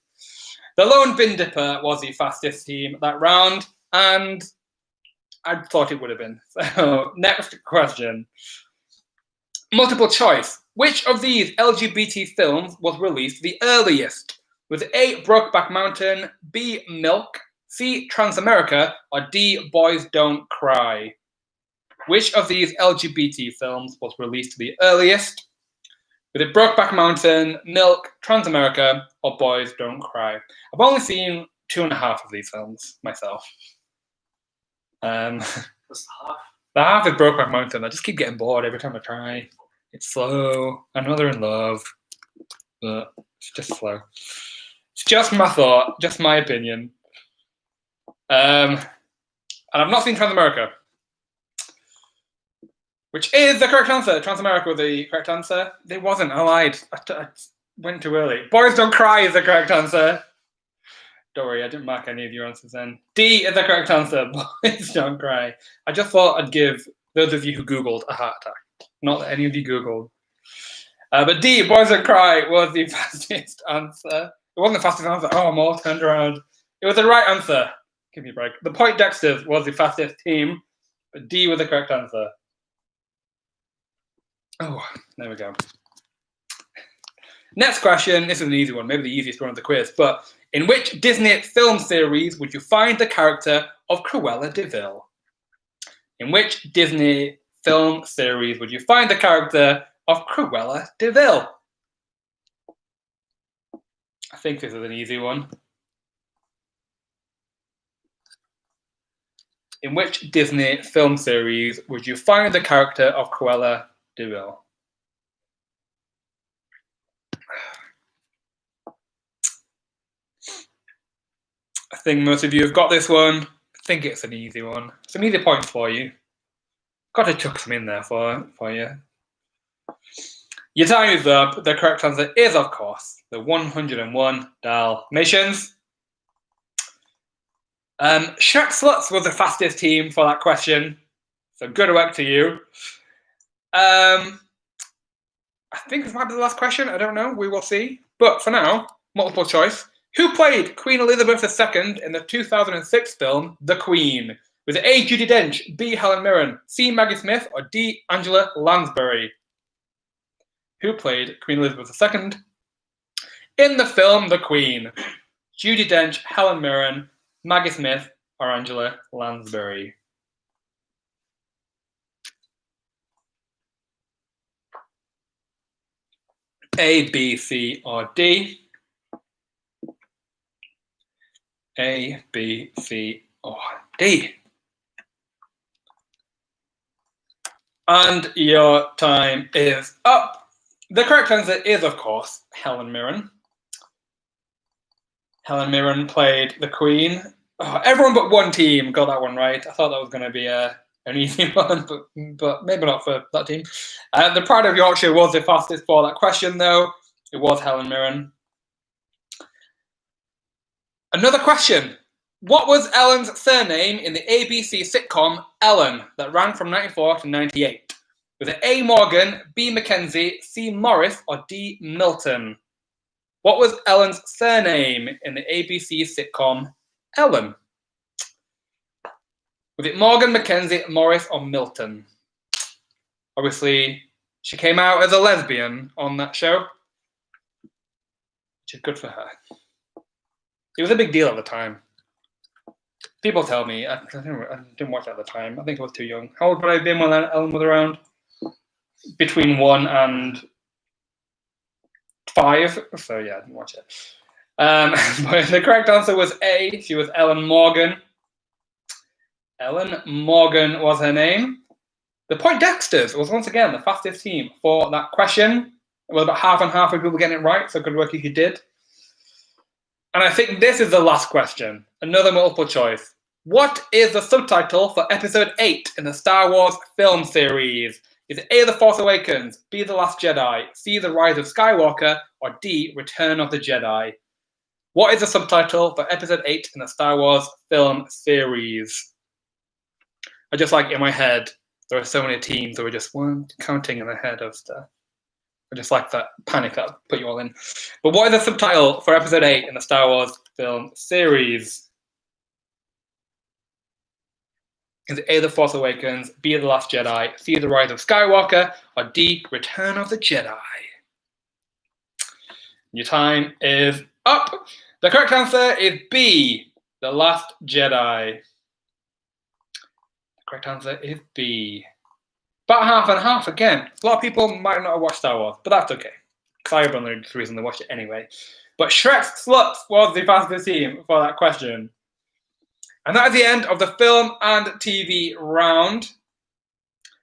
The Lone Bin Dipper was the fastest team that round, and I thought it would have been. So, next question. Multiple choice. Which of these LGBT films was released the earliest? Was it A, Brokeback Mountain, B, Milk, C, Transamerica, or D, Boys Don't Cry? Which of these LGBT films was released the earliest? Was it Brokeback Mountain, Milk, Transamerica, or Boys Don't Cry? I've only seen 2.5 of these films myself. What's the half? The half is Brokeback Mountain. I just keep getting bored every time I try. It's slow. I know they're in love, but it's just slow. It's just my thought, just my opinion. And I've not seen Transamerica, which is the correct answer. Transamerica was the correct answer. It wasn't. I lied. I went too early. Boys Don't Cry is the correct answer. Don't worry, I didn't mark any of your answers then. D is the correct answer. Boys Don't Cry. I just thought I'd give those of you who Googled a heart attack. Not that any of you Googled. But D, Boys Don't Cry, was the fastest answer. It wasn't the fastest answer. Oh, I'm all turned around. It was the right answer. Give me a break. The Poindexters was the fastest team, but D was the correct answer. Oh, there we go. Next question. This is an easy one, maybe the easiest one of the quiz. But in which Disney film series would you find the character of Cruella de Vil? In which Disney film series would you find the character of Cruella de Vil? I think this is an easy one. In which Disney film series would you find the character of Cruella de Vil? I think most of you have got this one. I think it's an easy one. Some easy points for you. Got to chuck some in there for you. Your time is up. The correct answer is, of course, the 101 Dalmatians. Shrek Sluts was the fastest team for that question. So good work to you. I think this might be the last question. I don't know. We will see. But for now, multiple choice. Who played Queen Elizabeth II in the 2006 film The Queen? Was it A, Judi Dench, B, Helen Mirren, C, Maggie Smith, or D, Angela Lansbury? Who played Queen Elizabeth II in the film The Queen? Judi Dench, Helen Mirren, Maggie Smith, or Angela Lansbury? A, B, C, or D? A, B, C, or D? And your time is up. The correct answer is, of course, Helen Mirren. Helen Mirren played the Queen. Oh, everyone but one team got that one right. I thought that was going to be an easy one, but maybe not for that team. The Pride of Yorkshire was the fastest for that question, though. It was Helen Mirren. Another question. What was Ellen's surname in the ABC sitcom Ellen that ran from 94 to 98? Was it A, Morgan, B, Mackenzie, C, Morris, or D, Milton? What was Ellen's surname in the ABC sitcom Ellen? Was it Morgan, Mackenzie, Morris, or Milton? Obviously, she came out as a lesbian on that show, which is good for her. It was a big deal at the time. People tell me, I didn't watch it at the time. I think I was too young. How old would I have been when Ellen was around? Between 1 and 5. So yeah, I didn't watch it. But the correct answer was A. She was Ellen Morgan. Ellen Morgan was her name. The Poindexters was once again the fastest team for that question. It was about half and half of people getting it right, so good work if you did. And I think this is the last question. Another multiple choice. What is the subtitle for episode 8 in the Star Wars film series? Is it A, The Force Awakens, B, The Last Jedi, C, The Rise of Skywalker, or D, Return of the Jedi? What is the subtitle for episode 8 in the Star Wars film series? I just like in my head, there are so many teams that were just counting in the head of stuff. I just like that panic that put you all in. But what is the subtitle for episode 8 in the Star Wars film series? Is it A, The Force Awakens, B, The Last Jedi, C, The Rise of Skywalker, or D, Return of the Jedi? Your time is up. The correct answer is B, The Last Jedi. The correct answer is B. About half and half again. A lot of people might not have watched Star Wars, but that's okay. Because I have only the reason they watched it anyway. But Shrek's Sluts was the fastest team for that question. And that is the end of the film and TV round.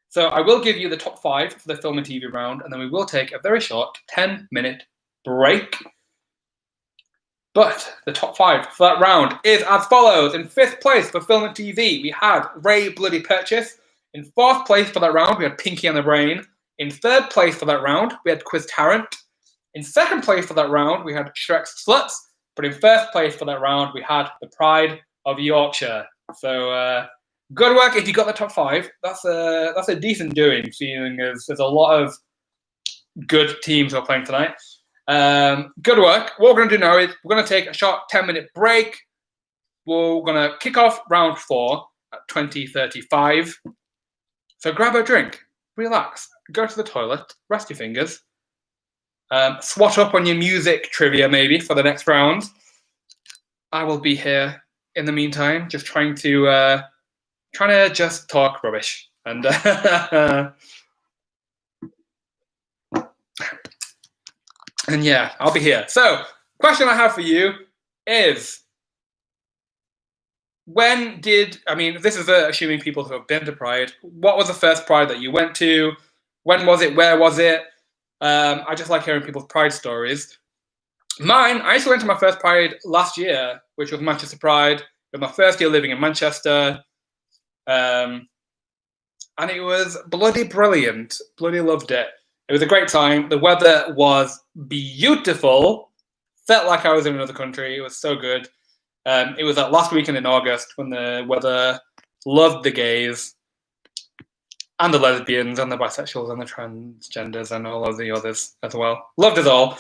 So I will give you the top 5 for the film and TV round, and then we will take a very short 10-minute break. But the top 5 for that round is as follows. In 5th place for film and TV, we had Ray Bloody Purchase. In 4th place for that round, we had Pinky and the Brain. In 3rd place for that round, we had Quiz Tarrant. In 2nd place for that round, we had Shrek's Sluts. But in 1st place for that round, we had The Pride of Yorkshire. So good work if you got the top 5. That's a decent doing, seeing as there's a lot of good teams who are playing tonight. Good work. What we're going to do now is we're going to take a short 10-minute break. We're going to kick off round 4 at 20:35. So grab a drink, relax, go to the toilet, rest your fingers, swat up on your music trivia maybe for the next round. I will be here in the meantime, just trying to just talk rubbish. And and yeah, I'll be here. So, question I have for you is, this is assuming people who have been to Pride, what was the first Pride that you went to? When was it? Where was it? I just like hearing people's Pride stories. Mine, I actually went to my first Pride last year, which was Manchester Pride. It was my first year living in Manchester. And it was bloody brilliant. Bloody loved it. It was a great time. The weather was beautiful. Felt like I was in another country. It was so good. It was that last weekend in August when the weather loved the gays and the lesbians and the bisexuals and the transgenders and all of the others as well. Loved us all.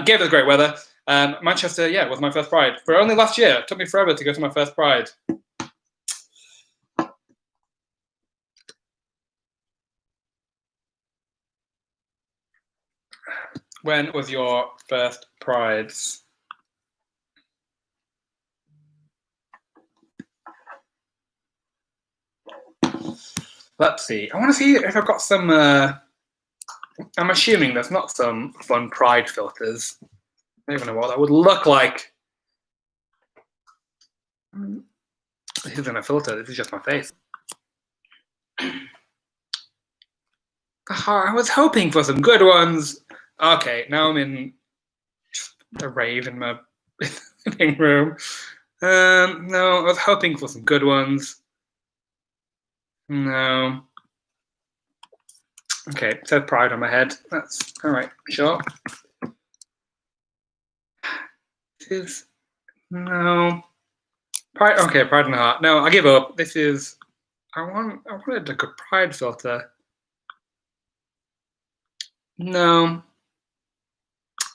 Gave us great weather. Manchester, was my first Pride. For only last year. It took me forever to go to my first Pride. When was your first Prides? Let's see. I want to see if I've got some. I'm assuming there's not some fun Pride filters. I don't even know what that would look like. This isn't a filter. This is just my face. I was hoping for some good ones. Okay, now I'm in a rave in my living room. No, I was hoping for some good ones. No. Okay, it says Pride on my head. That's all right, sure. No. Pride, okay, Pride in the Heart. No, I give up. This is, I wanted a good Pride filter. No.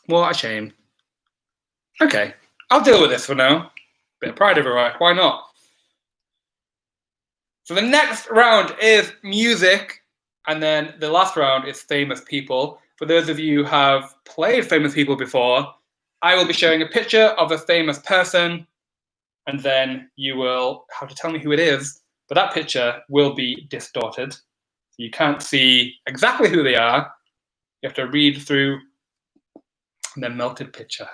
What a shame. Okay, I'll deal with this for now. Bit of Pride everywhere, why not? So the next round is music, and then the last round is famous people. For those of you who have played famous people before, I will be showing a picture of a famous person, and then you will have to tell me who it is, but that picture will be distorted. You can't see exactly who they are. You have to read through the melted picture.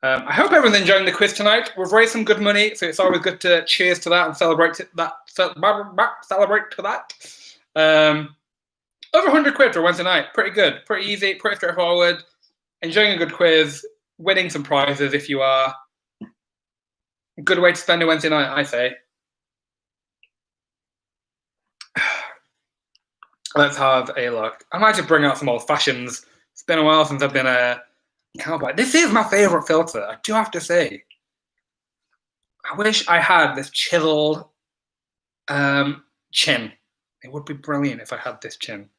I hope everyone's enjoying the quiz tonight. We've raised some good money, so it's always good to cheers to that and celebrate to that. Celebrate to that. Over 100 quid for Wednesday night. Pretty good, pretty easy, pretty straightforward. Enjoying a good quiz, winning some prizes if you are. Good way to spend a Wednesday night, I say. Let's have a look. I might just bring out some old fashions. It's been a while since I've been a cowboy. This is my favorite filter, I do have to say. I wish I had this chiseled chin. It would be brilliant if I had this chin.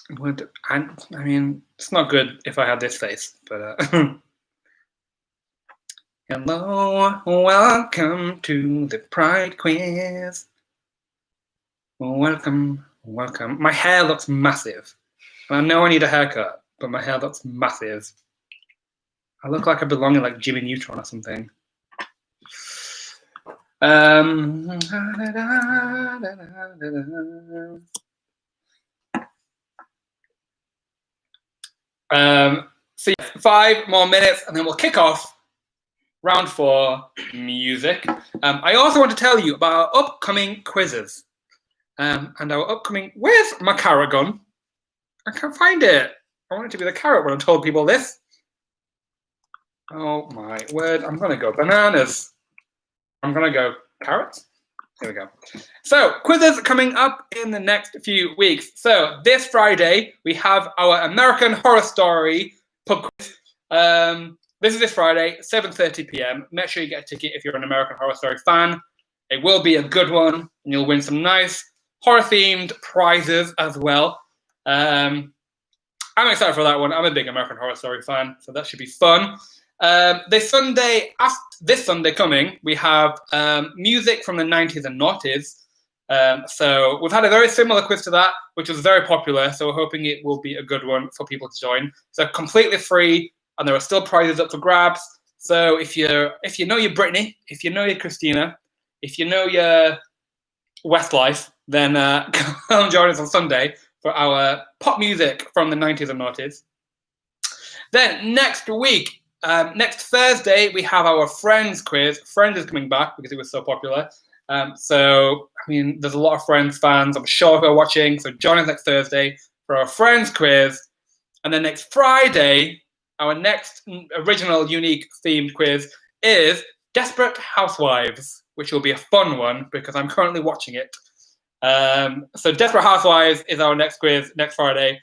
I mean, it's not good if I had this face, but hello, welcome to the Pride Quiz. Welcome, welcome. My hair looks massive. I know I need a haircut, but my hair looks massive. I look like I belong in like Jimmy Neutron or something. So yeah, 5 more minutes and then we'll kick off round 4, music. I also want to tell you about our upcoming quizzes. And our upcoming, where's my carrot gone? I can't find it. I want it to be the carrot when I told people this. Oh my word, I'm gonna go bananas. I'm gonna go carrots. Here we go. So, quizzes coming up in the next few weeks. So, this Friday, we have our American Horror Story pub quiz. This is this Friday, 7:30 p.m. Make sure you get a ticket if you're an American Horror Story fan. It will be a good one, and you'll win some nice horror-themed prizes as well. I'm excited for that one. I'm a big American Horror Story fan, so that should be fun. This Sunday coming, we have music from the 90s and noughties. So we've had a very similar quiz to that, which was very popular. So we're hoping it will be a good one for people to join. So completely free, and there are still prizes up for grabs. So if you know your Britney, if you know your Christina, if you know your Westlife, then come join us on Sunday for our pop music from the 90s and noughties. Then next week, next Thursday, we have our Friends quiz. Friends is coming back because it was so popular. So, I mean, there's a lot of Friends fans, I'm sure, who are watching. So join us next Thursday for our Friends quiz. And then next Friday, our next original, unique themed quiz is Desperate Housewives, which will be a fun one because I'm currently watching it. So Desperate Housewives is our next quiz next Friday.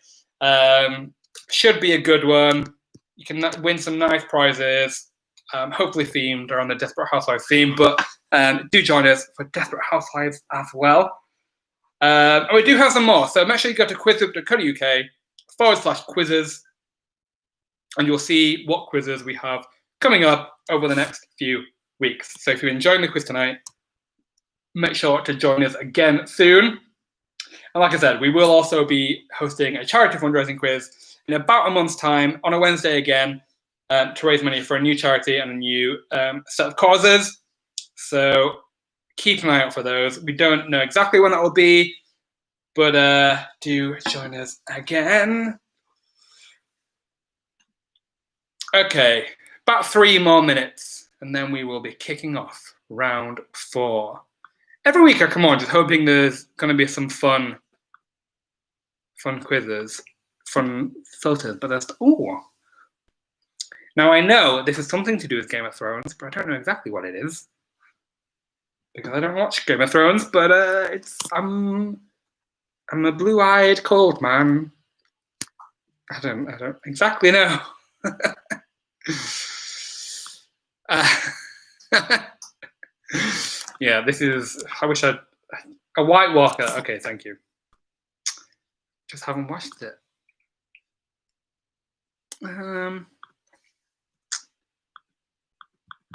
Should be a good one. You can win some nice prizes, hopefully themed around the Desperate Housewives theme, but do join us for Desperate Housewives as well. And we do have some more, so make sure you go to quizhoop.co.uk/quizzes, and you'll see what quizzes we have coming up over the next few weeks. So if you're enjoying the quiz tonight, make sure to join us again soon. And like I said, we will also be hosting a charity fundraising quiz in about a month's time on a Wednesday again to raise money for a new charity and a new set of causes. So keep an eye out for those. We don't know exactly when that will be, but do join us again. Okay, about 3 more minutes, and then we will be kicking off round 4. Every week I come on just hoping there's going to be some fun quizzes, fun filters, but that's, ooh. Now I know this is something to do with Game of Thrones, but I don't know exactly what it is. Because I don't watch Game of Thrones, but I'm a blue-eyed cold man. I don't exactly know. Yeah, this is, I wish I'd, a White Walker. Okay, thank you. Just haven't watched it.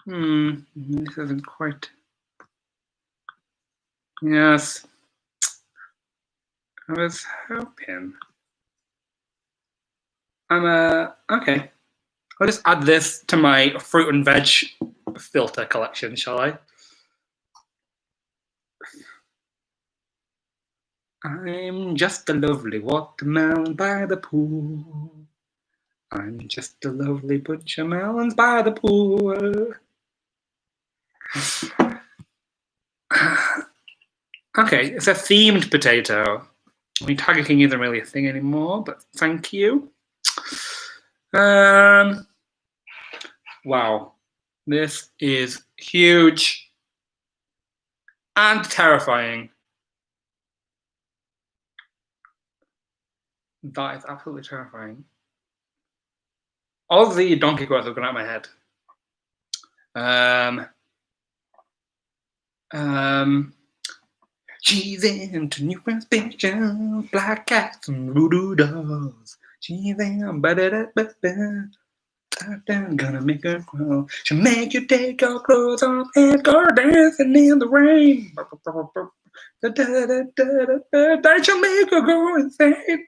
This isn't quite. Yes, I was hoping. Okay. I'll just add this to my fruit and veg filter collection, shall I? I'm just a lovely watermelon by the pool. I'm just a lovely bunch of melons by the pool. Okay, it's a themed potato. I mean, Tiger King isn't really a thing anymore, but thank you. Wow, this is huge and terrifying. That is absolutely terrifying. All of the donkey quotes have gone out of my head. She's into new inspiration, black cats and voodoo dolls. She's in, gonna make her grow. She'll make you take your clothes off and go dancing in the rain. Then she'll make her go insane.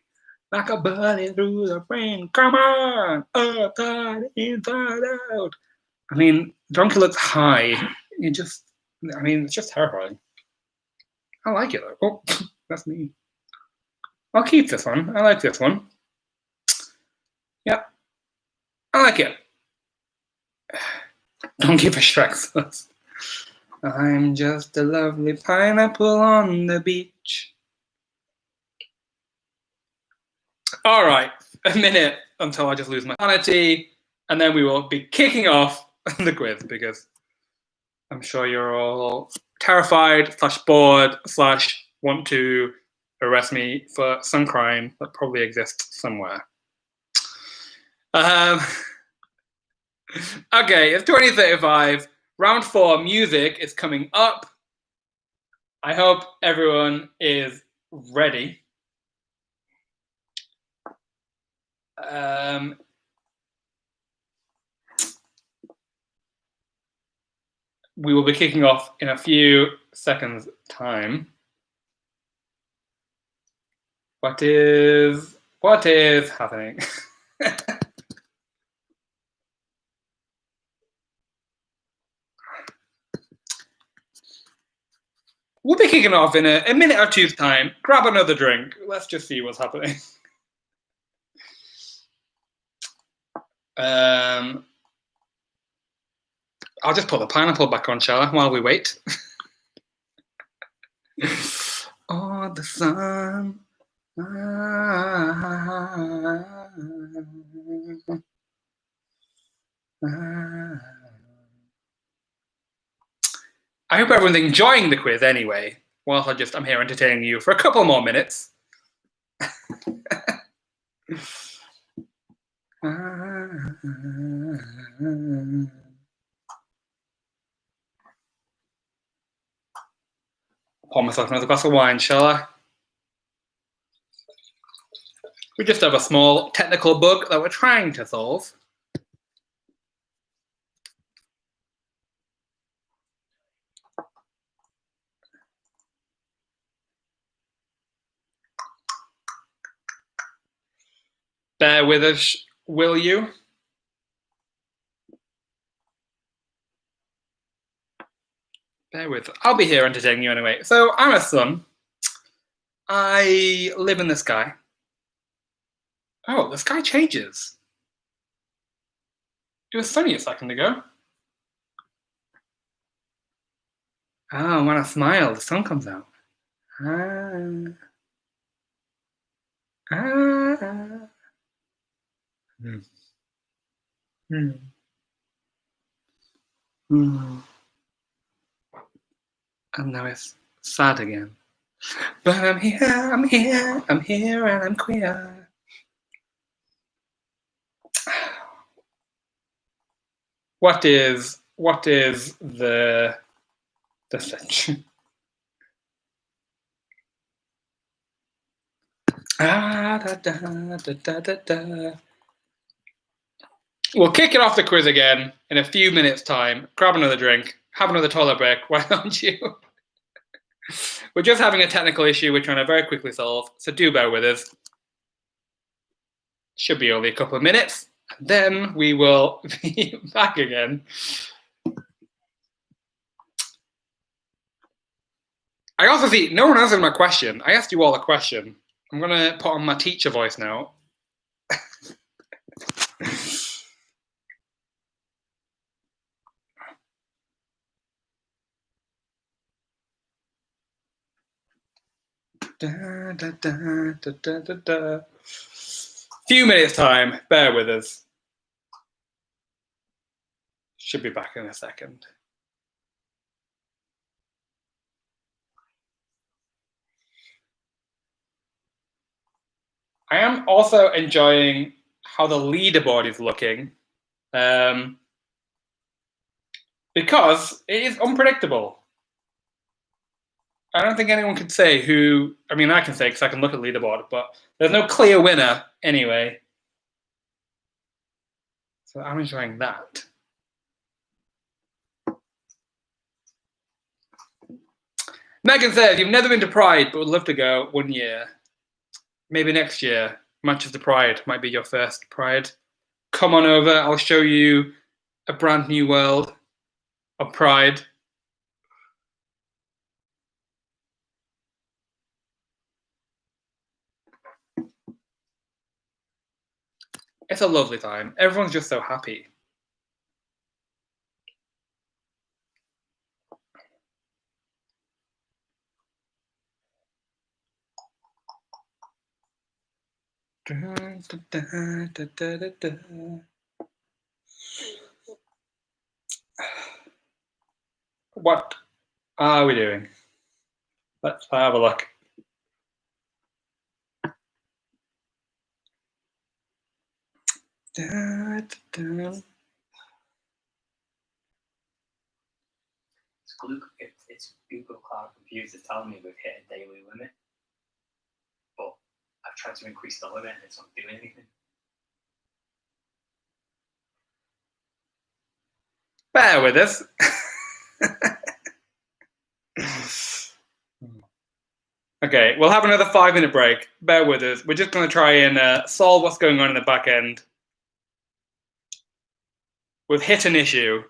Like a bunny through the rain. Come on, outside, inside out. I mean, Donkey looks high. It's just terrifying. I like it though. Oh, that's me. I'll keep this one. I like this one. Yep. I like it. Don't give a Shrek. I'm just a lovely pineapple on the beach. All right, a minute until I just lose my sanity, and then we will be kicking off the quiz because I'm sure you're all terrified / bored / want to arrest me for some crime that probably exists somewhere. Okay, it's 2035. Round 4 music is coming up. I hope everyone is ready. We will be kicking off in a few seconds' time. What is happening? We'll be kicking off in a minute or two's time. Grab another drink. Let's just see what's happening. I'll just put the pineapple back on, shall I, while we wait? Oh, the sun. I hope everyone's enjoying the quiz anyway, whilst I'm here entertaining you for a couple more minutes. Pour myself another glass of wine, shall I? We just have a small technical bug that we're trying to solve. Bear with us, will you? Bear with. I'll be here entertaining you anyway. So I'm a sun. I live in the sky. Oh, the sky changes. It was sunny a second ago. Oh, when I smile, the sun comes out. And now it's sad again. But I'm here, and I'm queer. What is the section? We'll kick it off the quiz again in a few minutes' time. Grab another drink, have another toilet break, why don't you? We're just having a technical issue we're trying to very quickly solve, so do bear with us. Should be only a couple of minutes, and then we will be back again. I also see no one answered my question. I asked you all a question. I'm going to put on my teacher voice now. Few minutes time, bear with us. Should be back in a second. I am also enjoying how the leaderboard is looking, because it is unpredictable. I don't think anyone could say who. I mean, I can say because I can look at the leaderboard, but there's no clear winner anyway. So I'm enjoying that. Megan says, you've never been to Pride, but would love to go one year. Maybe next year. Manchester Pride might be your first Pride. Come on over. I'll show you a brand new world of Pride. It's a lovely time. Everyone's just so happy. What are we doing? Let's have a look. It's Google Cloud Computers telling me we've hit a daily limit, but I've tried to increase the limit and it's not doing anything. Bear with us. Okay, we'll have another 5-minute break. Bear with us. We're just going to try and solve what's going on in the back end. We've hit an issue.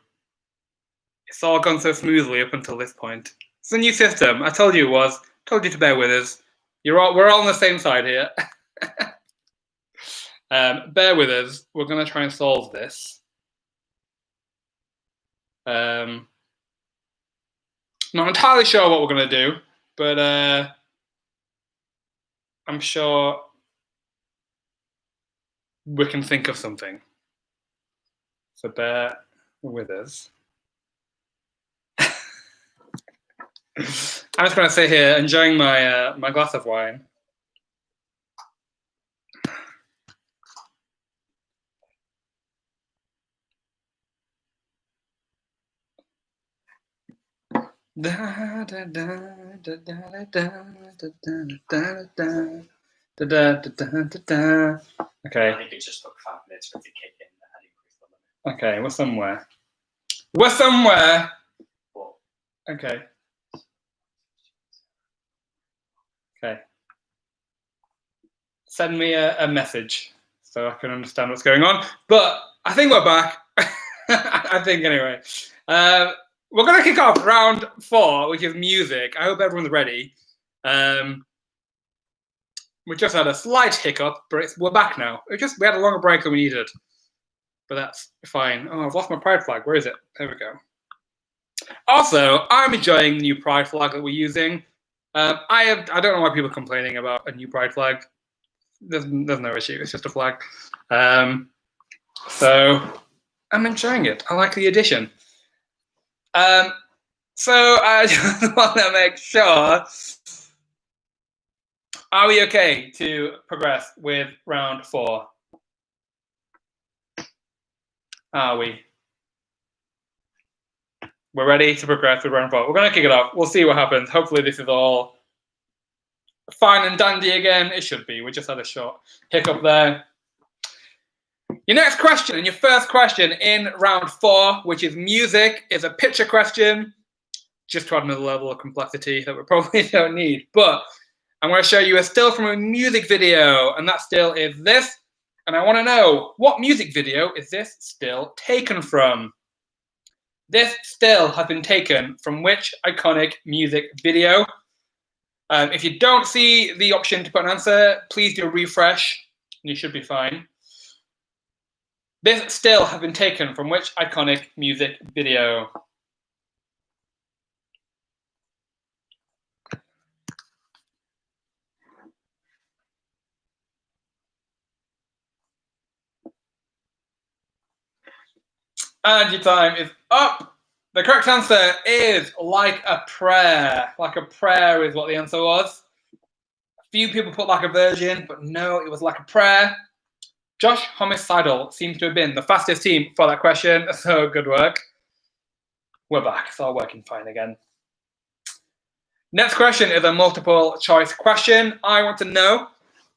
It's all gone so smoothly up until this point. It's a new system. I told you it was. Told you to bear with us. We're all on the same side here. Bear with us. We're going to try and solve this. Not entirely sure what we're going to do, but I'm sure we can think of something. So bear with us. I'm just going to sit here enjoying my my glass of wine. Okay. I think it just took 5 minutes for it to kick in and increase the limit. Okay, we're somewhere. We're somewhere. Okay. Okay. Send me a message so I can understand what's going on. But I think we're back. I think anyway. We're going to kick off round 4, which is music. I hope everyone's ready. We just had a slight hiccup, but we're back now. We had a longer break than we needed. But that's fine. Oh, I've lost my pride flag. Where is it? There we go. Also, I'm enjoying the new pride flag that we're using. I don't know why people are complaining about a new pride flag. There's no issue. It's just a flag. So I'm enjoying it. I like the addition. So I just want to make sure. Are we okay to progress with round 4? Are we? We're ready to progress with round 4. We're going to kick it off. We'll see what happens. Hopefully this is all fine and dandy again. It should be. We just had a short hiccup there. Your next question and your first question in round 4, which is music, is a picture question. Just to add another level of complexity that we probably don't need. But I'm going to show you a still from a music video, and that still is this. And I want to know, what music video is this still taken from? This still has been taken from which iconic music video? If you don't see the option to put an answer, please do a refresh, and you should be fine. This still has been taken from which iconic music video? And your time is up. The correct answer is Like a Prayer. Like a Prayer is what the answer was. Few people put Like a Virgin, but no, it was Like a Prayer. Josh Homicidal seems to have been the fastest team for that question, so good work. We're back, it's all working fine again. Next question is a multiple choice question. I want to know,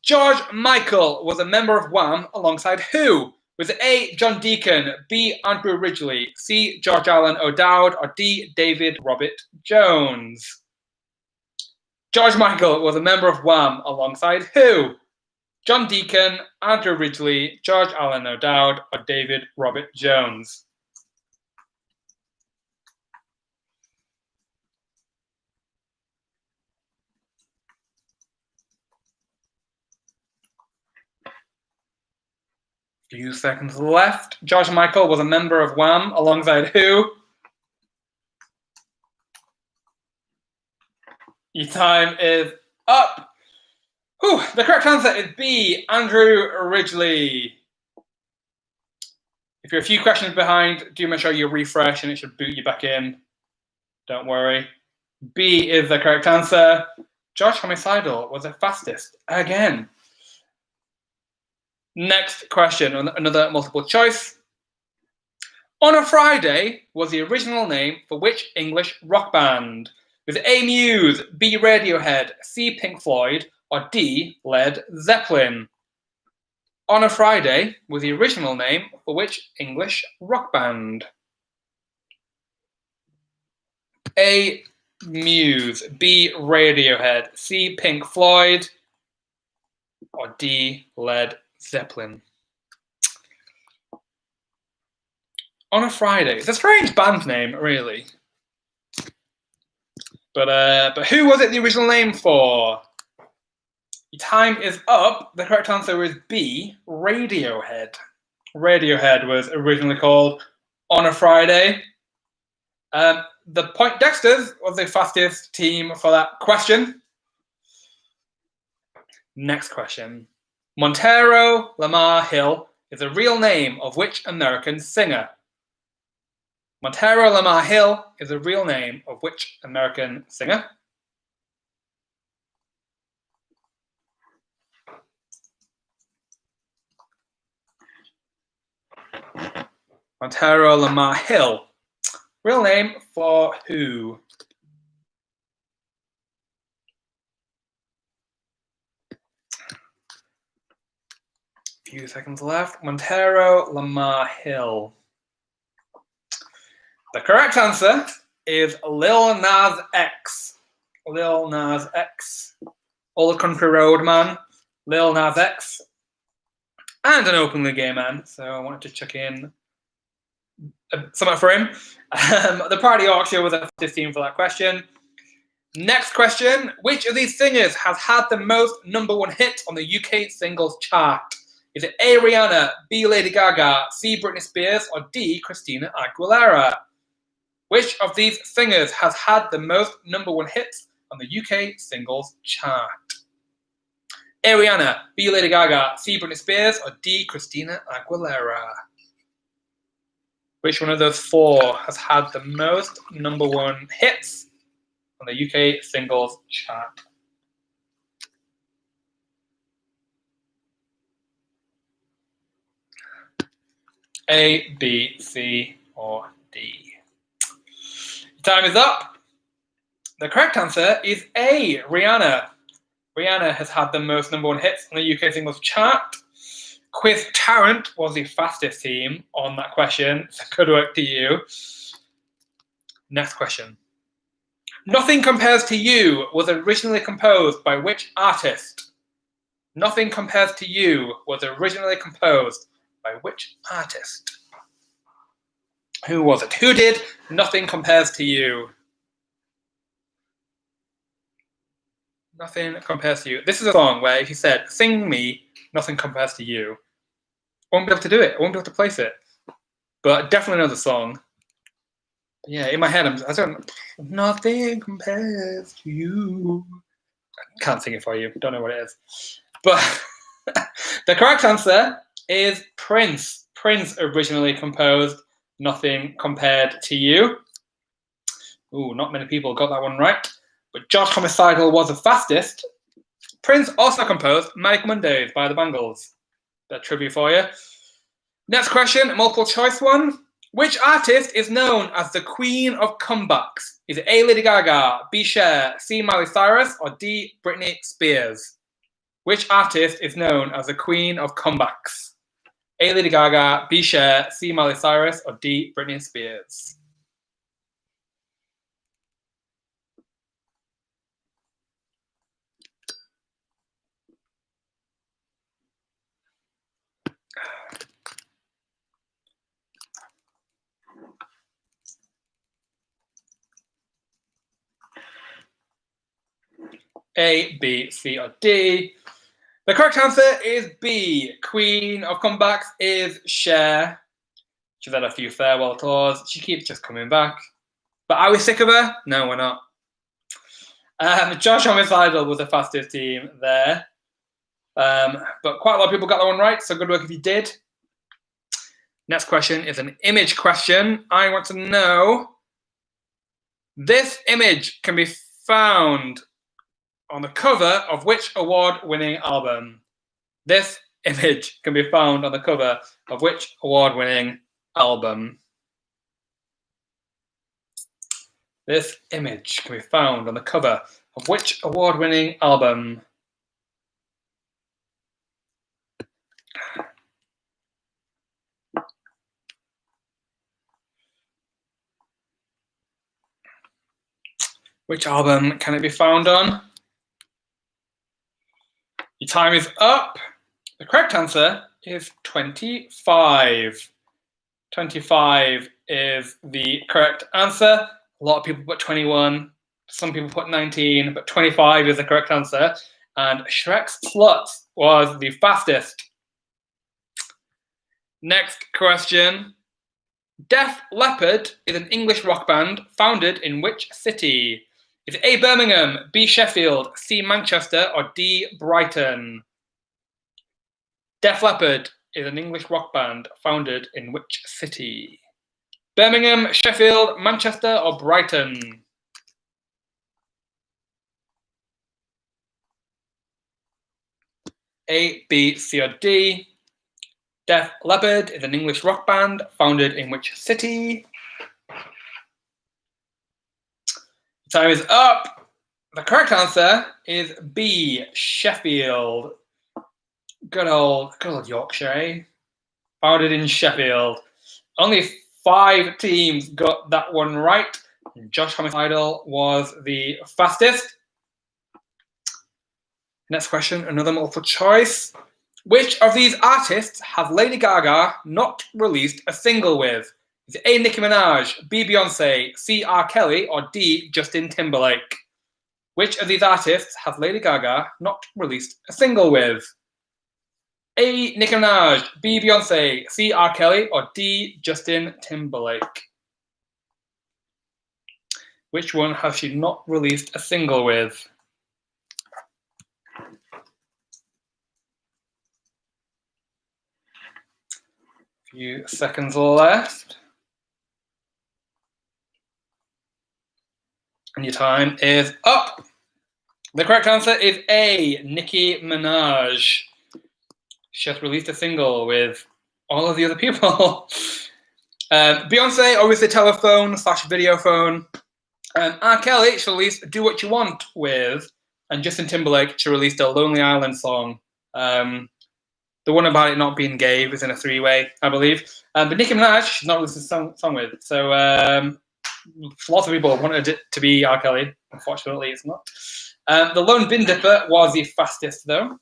George Michael was a member of Wham alongside who? Was it A, John Deacon, B, Andrew Ridgeley, C, George Allen O'Dowd, or D, David Robert Jones? George Michael was a member of Wham alongside who? John Deacon, Andrew Ridgeley, George Allen O'Dowd, or David Robert Jones? Few seconds left. George Michael was a member of Wham alongside who? Your time is up. Whew, the correct answer is B, Andrew Ridgeley. If you're a few questions behind, do make sure you refresh and it should boot you back in. Don't worry. B is the correct answer. Josh Homicidal was the fastest again. Next question, another multiple choice. On a Friday was the original name for which English rock band? Was it A, Muse, B, Radiohead, C, Pink Floyd, or D, Led Zeppelin? On a Friday was the original name for which English rock band? A, Muse, B, Radiohead, C, Pink Floyd, or D, Led Zeppelin? On a Friday. It's a strange band name, really. But who was it the original name for? Your time is up. The correct answer is B, Radiohead. Radiohead was originally called On a Friday. The Poindexters was the fastest team for that question. Next question. Montero Lamar Hill is the real name of which American singer? Montero Lamar Hill is the real name of which American singer? Montero Lamar Hill. Real name for who? Few seconds left. Montero Lamar Hill. The correct answer is Lil Nas X. Lil Nas X. Old Country Road man. Lil Nas X. And an openly gay man. So I wanted to chuck in something for him. The Party Yorkshire was a 15 for that question. Next question. Which of these singers has had the most #1 hits on the UK singles chart? Is it A, Rihanna, B, Lady Gaga, C, Britney Spears, or D, Christina Aguilera? Which of these singers has had the most #1 hits on the UK singles chart? A, Rihanna, B, Lady Gaga, C, Britney Spears, or D, Christina Aguilera? Which one of those four has had the most #1 hits on the UK singles chart? A, B, C, or D? Time is up. The correct answer is A, Rihanna. Rihanna has had the most #1 hits on the UK singles chart. Quiz Tarrant was the fastest team on that question, so good work to you. Next question. Nothing Compares to You was originally composed by which artist? Nothing Compares to You was originally composed by which artist? Who was it? Who did Nothing Compares to You? Nothing Compares to You. This is a song where if you said, sing me Nothing Compares to You, I won't be able to do it. I won't be able to place it. But I definitely know the song. But yeah, in my head, I don't. Nothing compares to you. I can't sing it for you. Don't know what it is. But the correct answer is Prince. Prince originally composed Nothing Compared to You. Ooh, not many people got that one right. But Josh Homicidal was the fastest. Prince also composed Manic Mondays by the Bangles. That trivia for you. Next question, multiple choice one. Which artist is known as the Queen of Comebacks? Is it A. Lady Gaga, B. Cher, C. Miley Cyrus, or D. Britney Spears? Which artist is known as the Queen of Comebacks? A. Lady Gaga, B. Cher, C. Miley Cyrus, or D. Britney Spears? A, B, C, or D. The correct answer is B. Queen of Comebacks is Cher. She's had a few farewell tours. She keeps just coming back. But are we sick of her? No, we're not. Josh Homicidal was the fastest team there. But quite a lot of people got that one right, so good work if you did. Next question is an image question. I want to know, this image can be found on the cover of which award-winning album? This image can be found on the cover of which award-winning album? This image can be found on the cover of which award-winning album? Which album can it be found on? Your time is up. The correct answer is 25. 25 is the correct answer. A lot of people put 21, some people put 19, but 25 is the correct answer. And Shrek's Sluts was the fastest. Next question. Def Leppard is an English rock band founded in which city? Is it A. Birmingham, B. Sheffield, C. Manchester, or D. Brighton? Def Leppard is an English rock band founded in which city? Birmingham, Sheffield, Manchester, or Brighton? A, B, C, or D. Def Leppard is an English rock band founded in which city? Time is up. The correct answer is B, Sheffield. Good old Yorkshire, eh? Founded in Sheffield. Only 5 teams got that one right. Josh Homicidal was the fastest. Next question, another multiple choice. Which of these artists has Lady Gaga not released a single with? Is it A. Nicki Minaj, B. Beyonce, C. R. Kelly, or D. Justin Timberlake? Which of these artists has Lady Gaga not released a single with? A. Nicki Minaj, B. Beyonce, C. R. Kelly, or D. Justin Timberlake? Which one has she not released a single with? Few seconds left. And your time is up. The correct answer is A, Nicki Minaj. She has released a single with all of the other people. Beyonce, obviously telephone / video phone. R. Kelly, she released Do What You Want with. And Justin Timberlake, she released a Lonely Island song. The one about it not being gay was in a 3-way, I believe. But Nicki Minaj, she's not released a song with. So lots of people wanted it to be R. Kelly. Unfortunately, it's not. The Lone Bin Dipper was the fastest, though.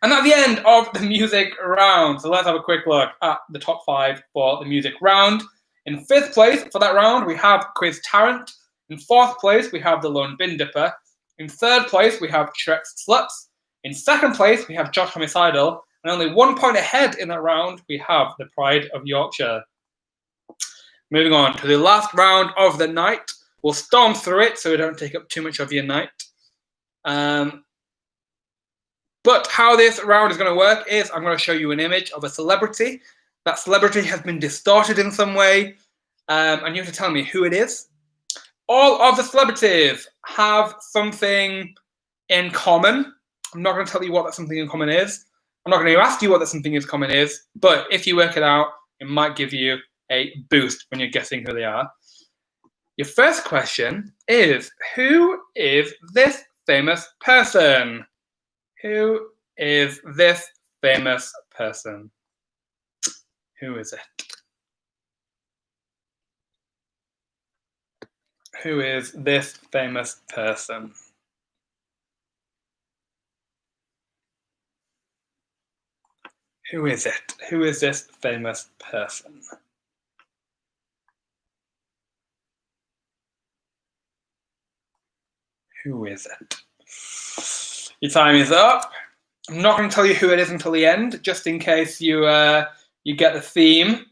And at the end of the music round, so let's have a quick look at the top 5 for the music round. In 5th place for that round, we have Quiz Tarrant. In 4th place, we have the Lone Bin Dipper. In 3rd place, we have Shrek's Sluts. In 2nd place, we have Josh Homicidal. And only 1 point ahead in that round, we have the Pride of Yorkshire. Moving on to the last round of the night. We'll storm through it so we don't take up too much of your night. But how this round is going to work is I'm going to show you an image of a celebrity. That celebrity has been distorted in some way, and you have to tell me who it is. All of the celebrities have something in common. I'm not going to tell you what that something in common is. I'm not going to ask you what that something in common is, but if you work it out, it might give you a boost when you're guessing who they are. Your first question is, who is this famous person? Who is this famous person? Who is it? Who is this famous person? Who is it? Who is this famous person? Who is it? Your time is up. I'm not going to tell you who it is until the end, just in case you get the theme.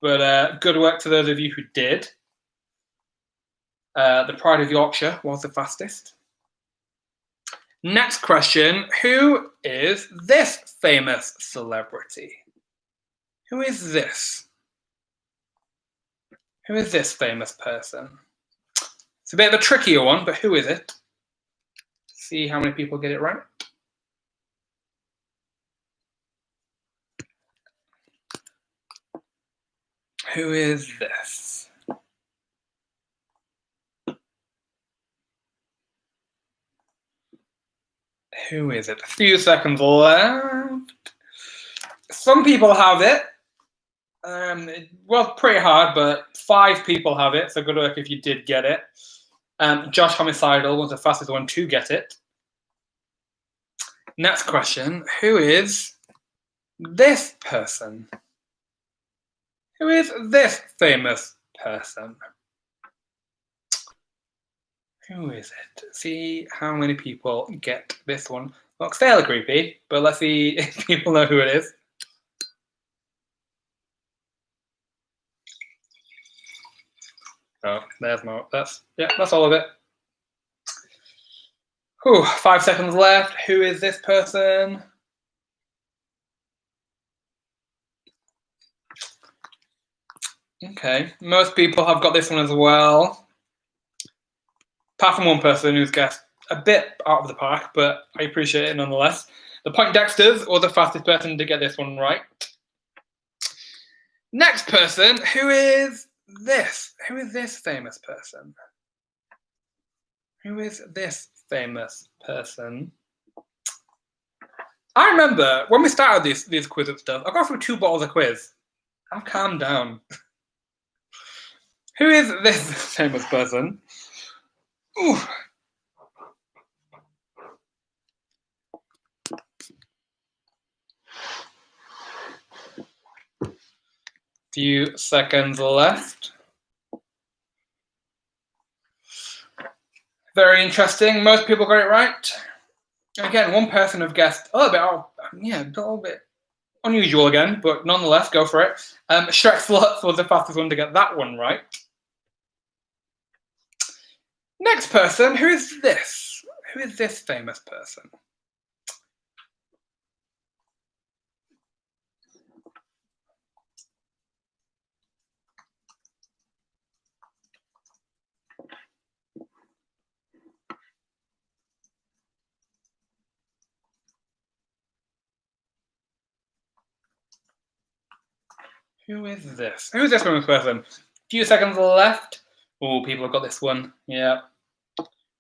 But good work to those of you who did. The Pride of Yorkshire was the fastest. Next question, who is this famous celebrity? Who is this? Who is this famous person? It's a bit of a trickier one, but who is it? See how many people get it right. Who is this? Who is it? A few seconds left. Some people have it. It was pretty hard, but 5 people have it, so good work if you did get it. Josh Homicidal was the fastest one to get it. Next question, who is this person? Who is this famous person? Who is it? See how many people get this one. Looks fairly creepy, but let's see if people know who it is. Oh, there's more. That's all of it. Whew, 5 seconds left. Who is this person? Okay, most people have got this one as well. Apart from one person who's guessed a bit out of the park, but I appreciate it nonetheless. The Poindexters were the fastest person to get this one right. Next person, who is this? Who is this famous person? Who is this famous person? I remember when we started these quiz and stuff, I got through 2 bottles of quiz. I've calmed down. Who is this famous person? Ooh. Few seconds left. Very interesting. Most people got it right. Again, one person have guessed a little bit unusual again, but nonetheless, go for it. Shrek Sluts was the fastest one to get that one right. Next person, who is this? Who is this famous person? Who is this? Who is this famous person? Few seconds left. Oh, people have got this one. Yeah.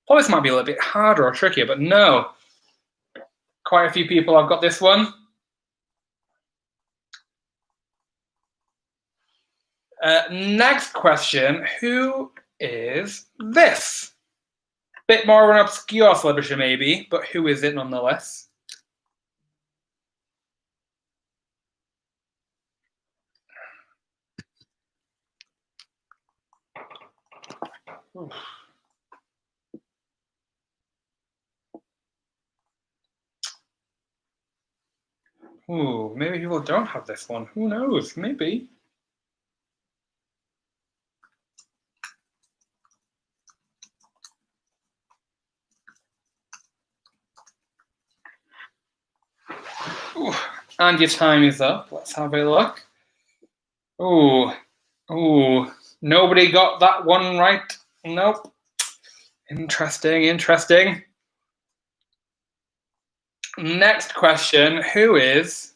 Thought this might be a little bit harder or trickier, but no. Quite a few people have got this one. Next question, who is this? Bit more of an obscure celebrity maybe, but who is it nonetheless? Ooh, maybe people don't have this one. Who knows? Maybe. Ooh, and your time is up. Let's have a look. Ooh, nobody got that one right. Nope. Interesting. Next question. Who is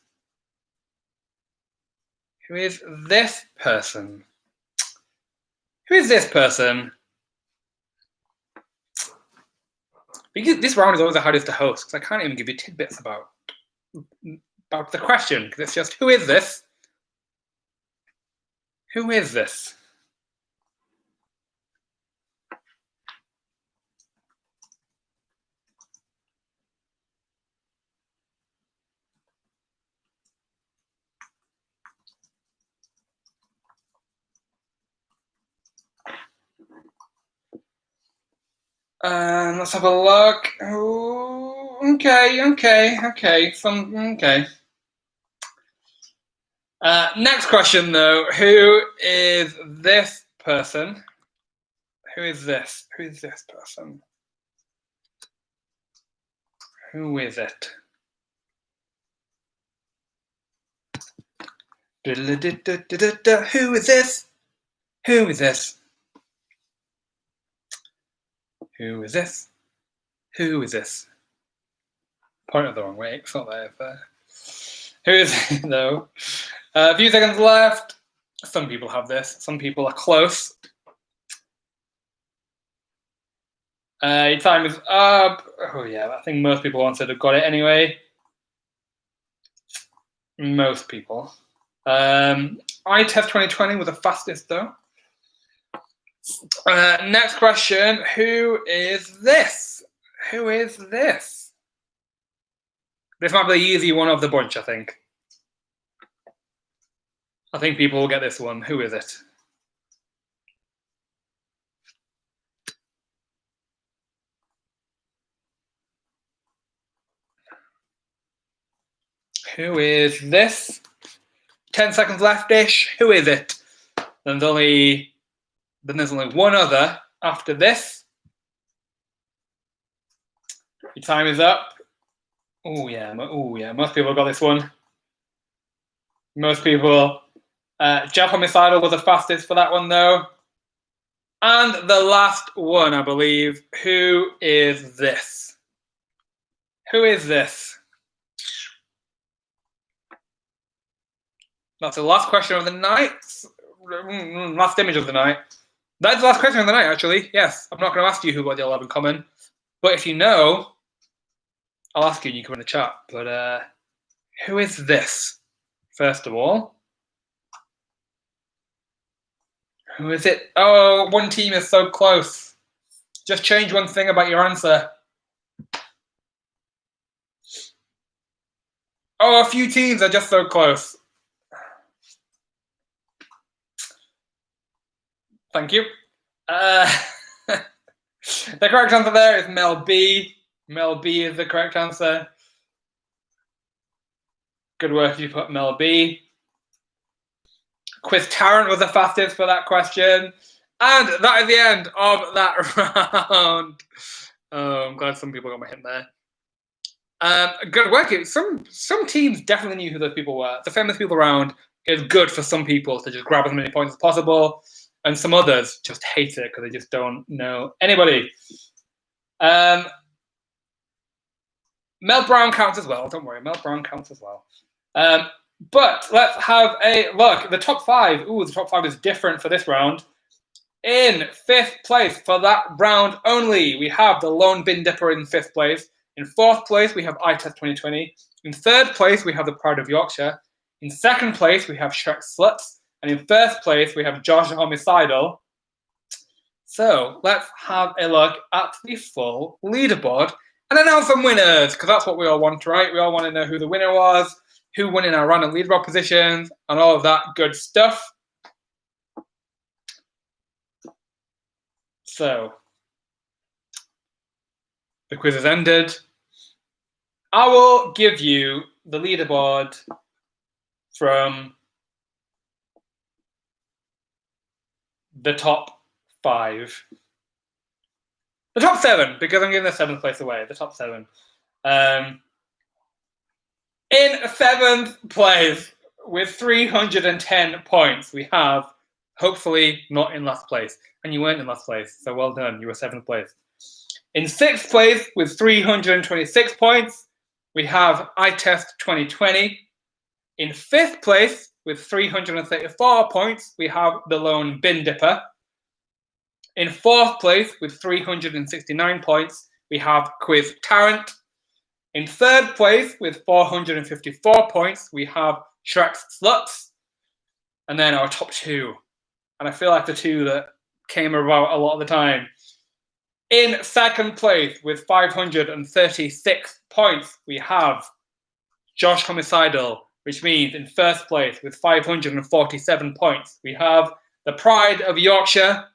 this person? Who is this person? Because this round is always the hardest to host because I can't even give you tidbits about the question because it's just, who is this? Who is this? Let's have a look. Ooh, okay. Next question, though. Who is this person? Who is this? Who is this person? Who is it? Who is this? Who is this? Who is this? Who is this? Point it the wrong way. It's not there. Who is it, though? A few seconds left. Some people have this. Some people are close. Your time is up. Oh, yeah. I think most people wanted to have got it anyway. Most people. iTest 2020 was the fastest, though. Next question. Who is this? Who is this? This might be the easy one of the bunch, I think. I think people will get this one. Who is it? Who is this? 10 seconds left-ish. Who is it? Then there's only one other after this. Your time is up. Oh yeah. Most people got this one. Most people. Jeff Homicidal was the fastest for that one, though. And the last one, I believe. Who is this? Who is this? That's the last question of the night. Last image of the night. That's the last question of the night, actually. Yes, I'm not going to ask you who got the 11 common. But if you know, I'll ask you and you can in the chat. But who is this? First of all. Who is it? Oh, one team is so close. Just change one thing about your answer. Oh, a few teams are just so close. Thank you. The correct answer there is Mel B. Mel B is the correct answer. Good work if you put Mel B. Quiz Tarrant was the fastest for that question. And that is the end of that round. Oh, I'm glad some people got my hint there. Good work. Some teams definitely knew who those people were. The famous people round is good for some people to just grab as many points as possible. And some others just hate it because they just don't know anybody. Mel Brown counts as well. Don't worry, Mel Brown counts as well. But let's have a look. The top five. Ooh, the top five is different for this round. In fifth place for that round only, we have the Lone Bin Dipper in fifth place. In fourth place, we have iTest 2020. In third place, we have the Pride of Yorkshire. In second place, we have Shrek Sluts. And in first place, we have Josh Homicidal. So let's have a look at the full leaderboard and announce some winners, because that's what we all want, right? We all want to know who the winner was, who won in our random leaderboard positions, and all of that good stuff. So the quiz has ended. I will give you the leaderboard from the top five. The top seven, because I'm giving the seventh place away. The top seven. In seventh place, with 310 points, we have, hopefully not in last place. And you weren't in last place, so well done. You were seventh place. In sixth place, with 326 points, we have iTest 2020. In 5th place, with 334 points, we have The Lone Bin Dipper. In 4th place, with 369 points, we have Quiz Tarrant. In 3rd place, with 454 points, we have Shrek's Sluts. And then our top 2. And I feel like the 2 that came about a lot of the time. In 2nd place, with 536 points, we have Josh Homicidal, which means in 1st place, with 547 points, we have the Pride of Yorkshire.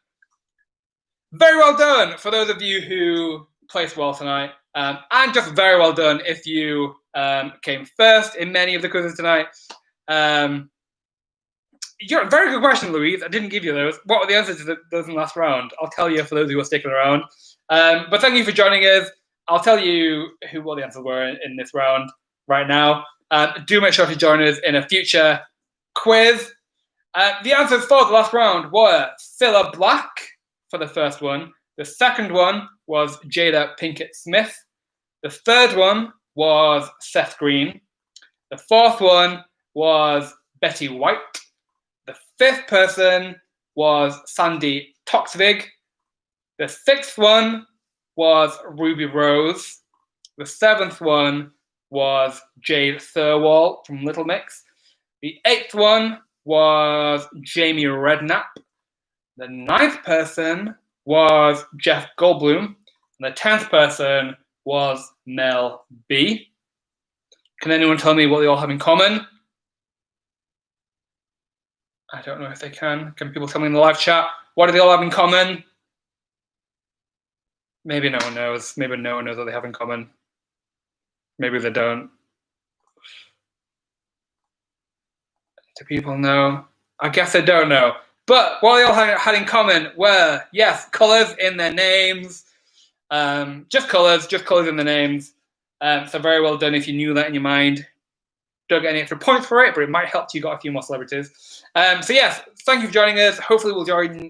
Very well done for those of you who placed well tonight. And just very well done if you came first in many of the quizzes tonight. You're a very good question, Louise. I didn't give you those. What were the answers to those in the last round? I'll tell you for those who are sticking around. But thank you for joining us. I'll tell you what the answers were in this round right now. Do make sure to join us in a future quiz. The answers for the last round were Cilla Black for the first one. The second one was Jada Pinkett Smith. The third one was Seth Green. The fourth one was Betty White. The fifth person was Sandy Toksvig. The sixth one was Ruby Rose. The seventh one was Jade Thirlwall from Little Mix. The eighth one was Jamie Redknapp. The ninth person was Jeff Goldblum. And the 10th person was Mel B. Can anyone tell me what they all have in common? I don't know if they can. Can people tell me in the live chat? What do they all have in common? Maybe no one knows. Maybe no one knows what they have in common. Maybe they don't. Do people know? I guess they don't know. But what they all had in common were, yes, colours in their names. Just colours in the names. So very well done if you knew that in your mind. Don't get any extra points for it, but it might help you got a few more celebrities. So yes, thank you for joining us. Hopefully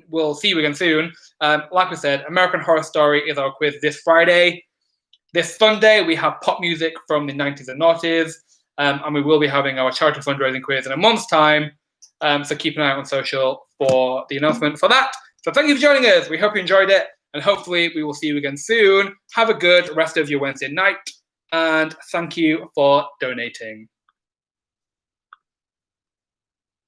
we'll see you again soon. Like I said, American Horror Story is our quiz this Friday. This Sunday, we have pop music from the 90s and noughties. And we will be having our charity fundraising quiz in a month's time. So keep an eye out on social for the announcement for that. So thank you for joining us. We hope you enjoyed it. And hopefully we will see you again soon. Have a good rest of your Wednesday night. And thank you for donating.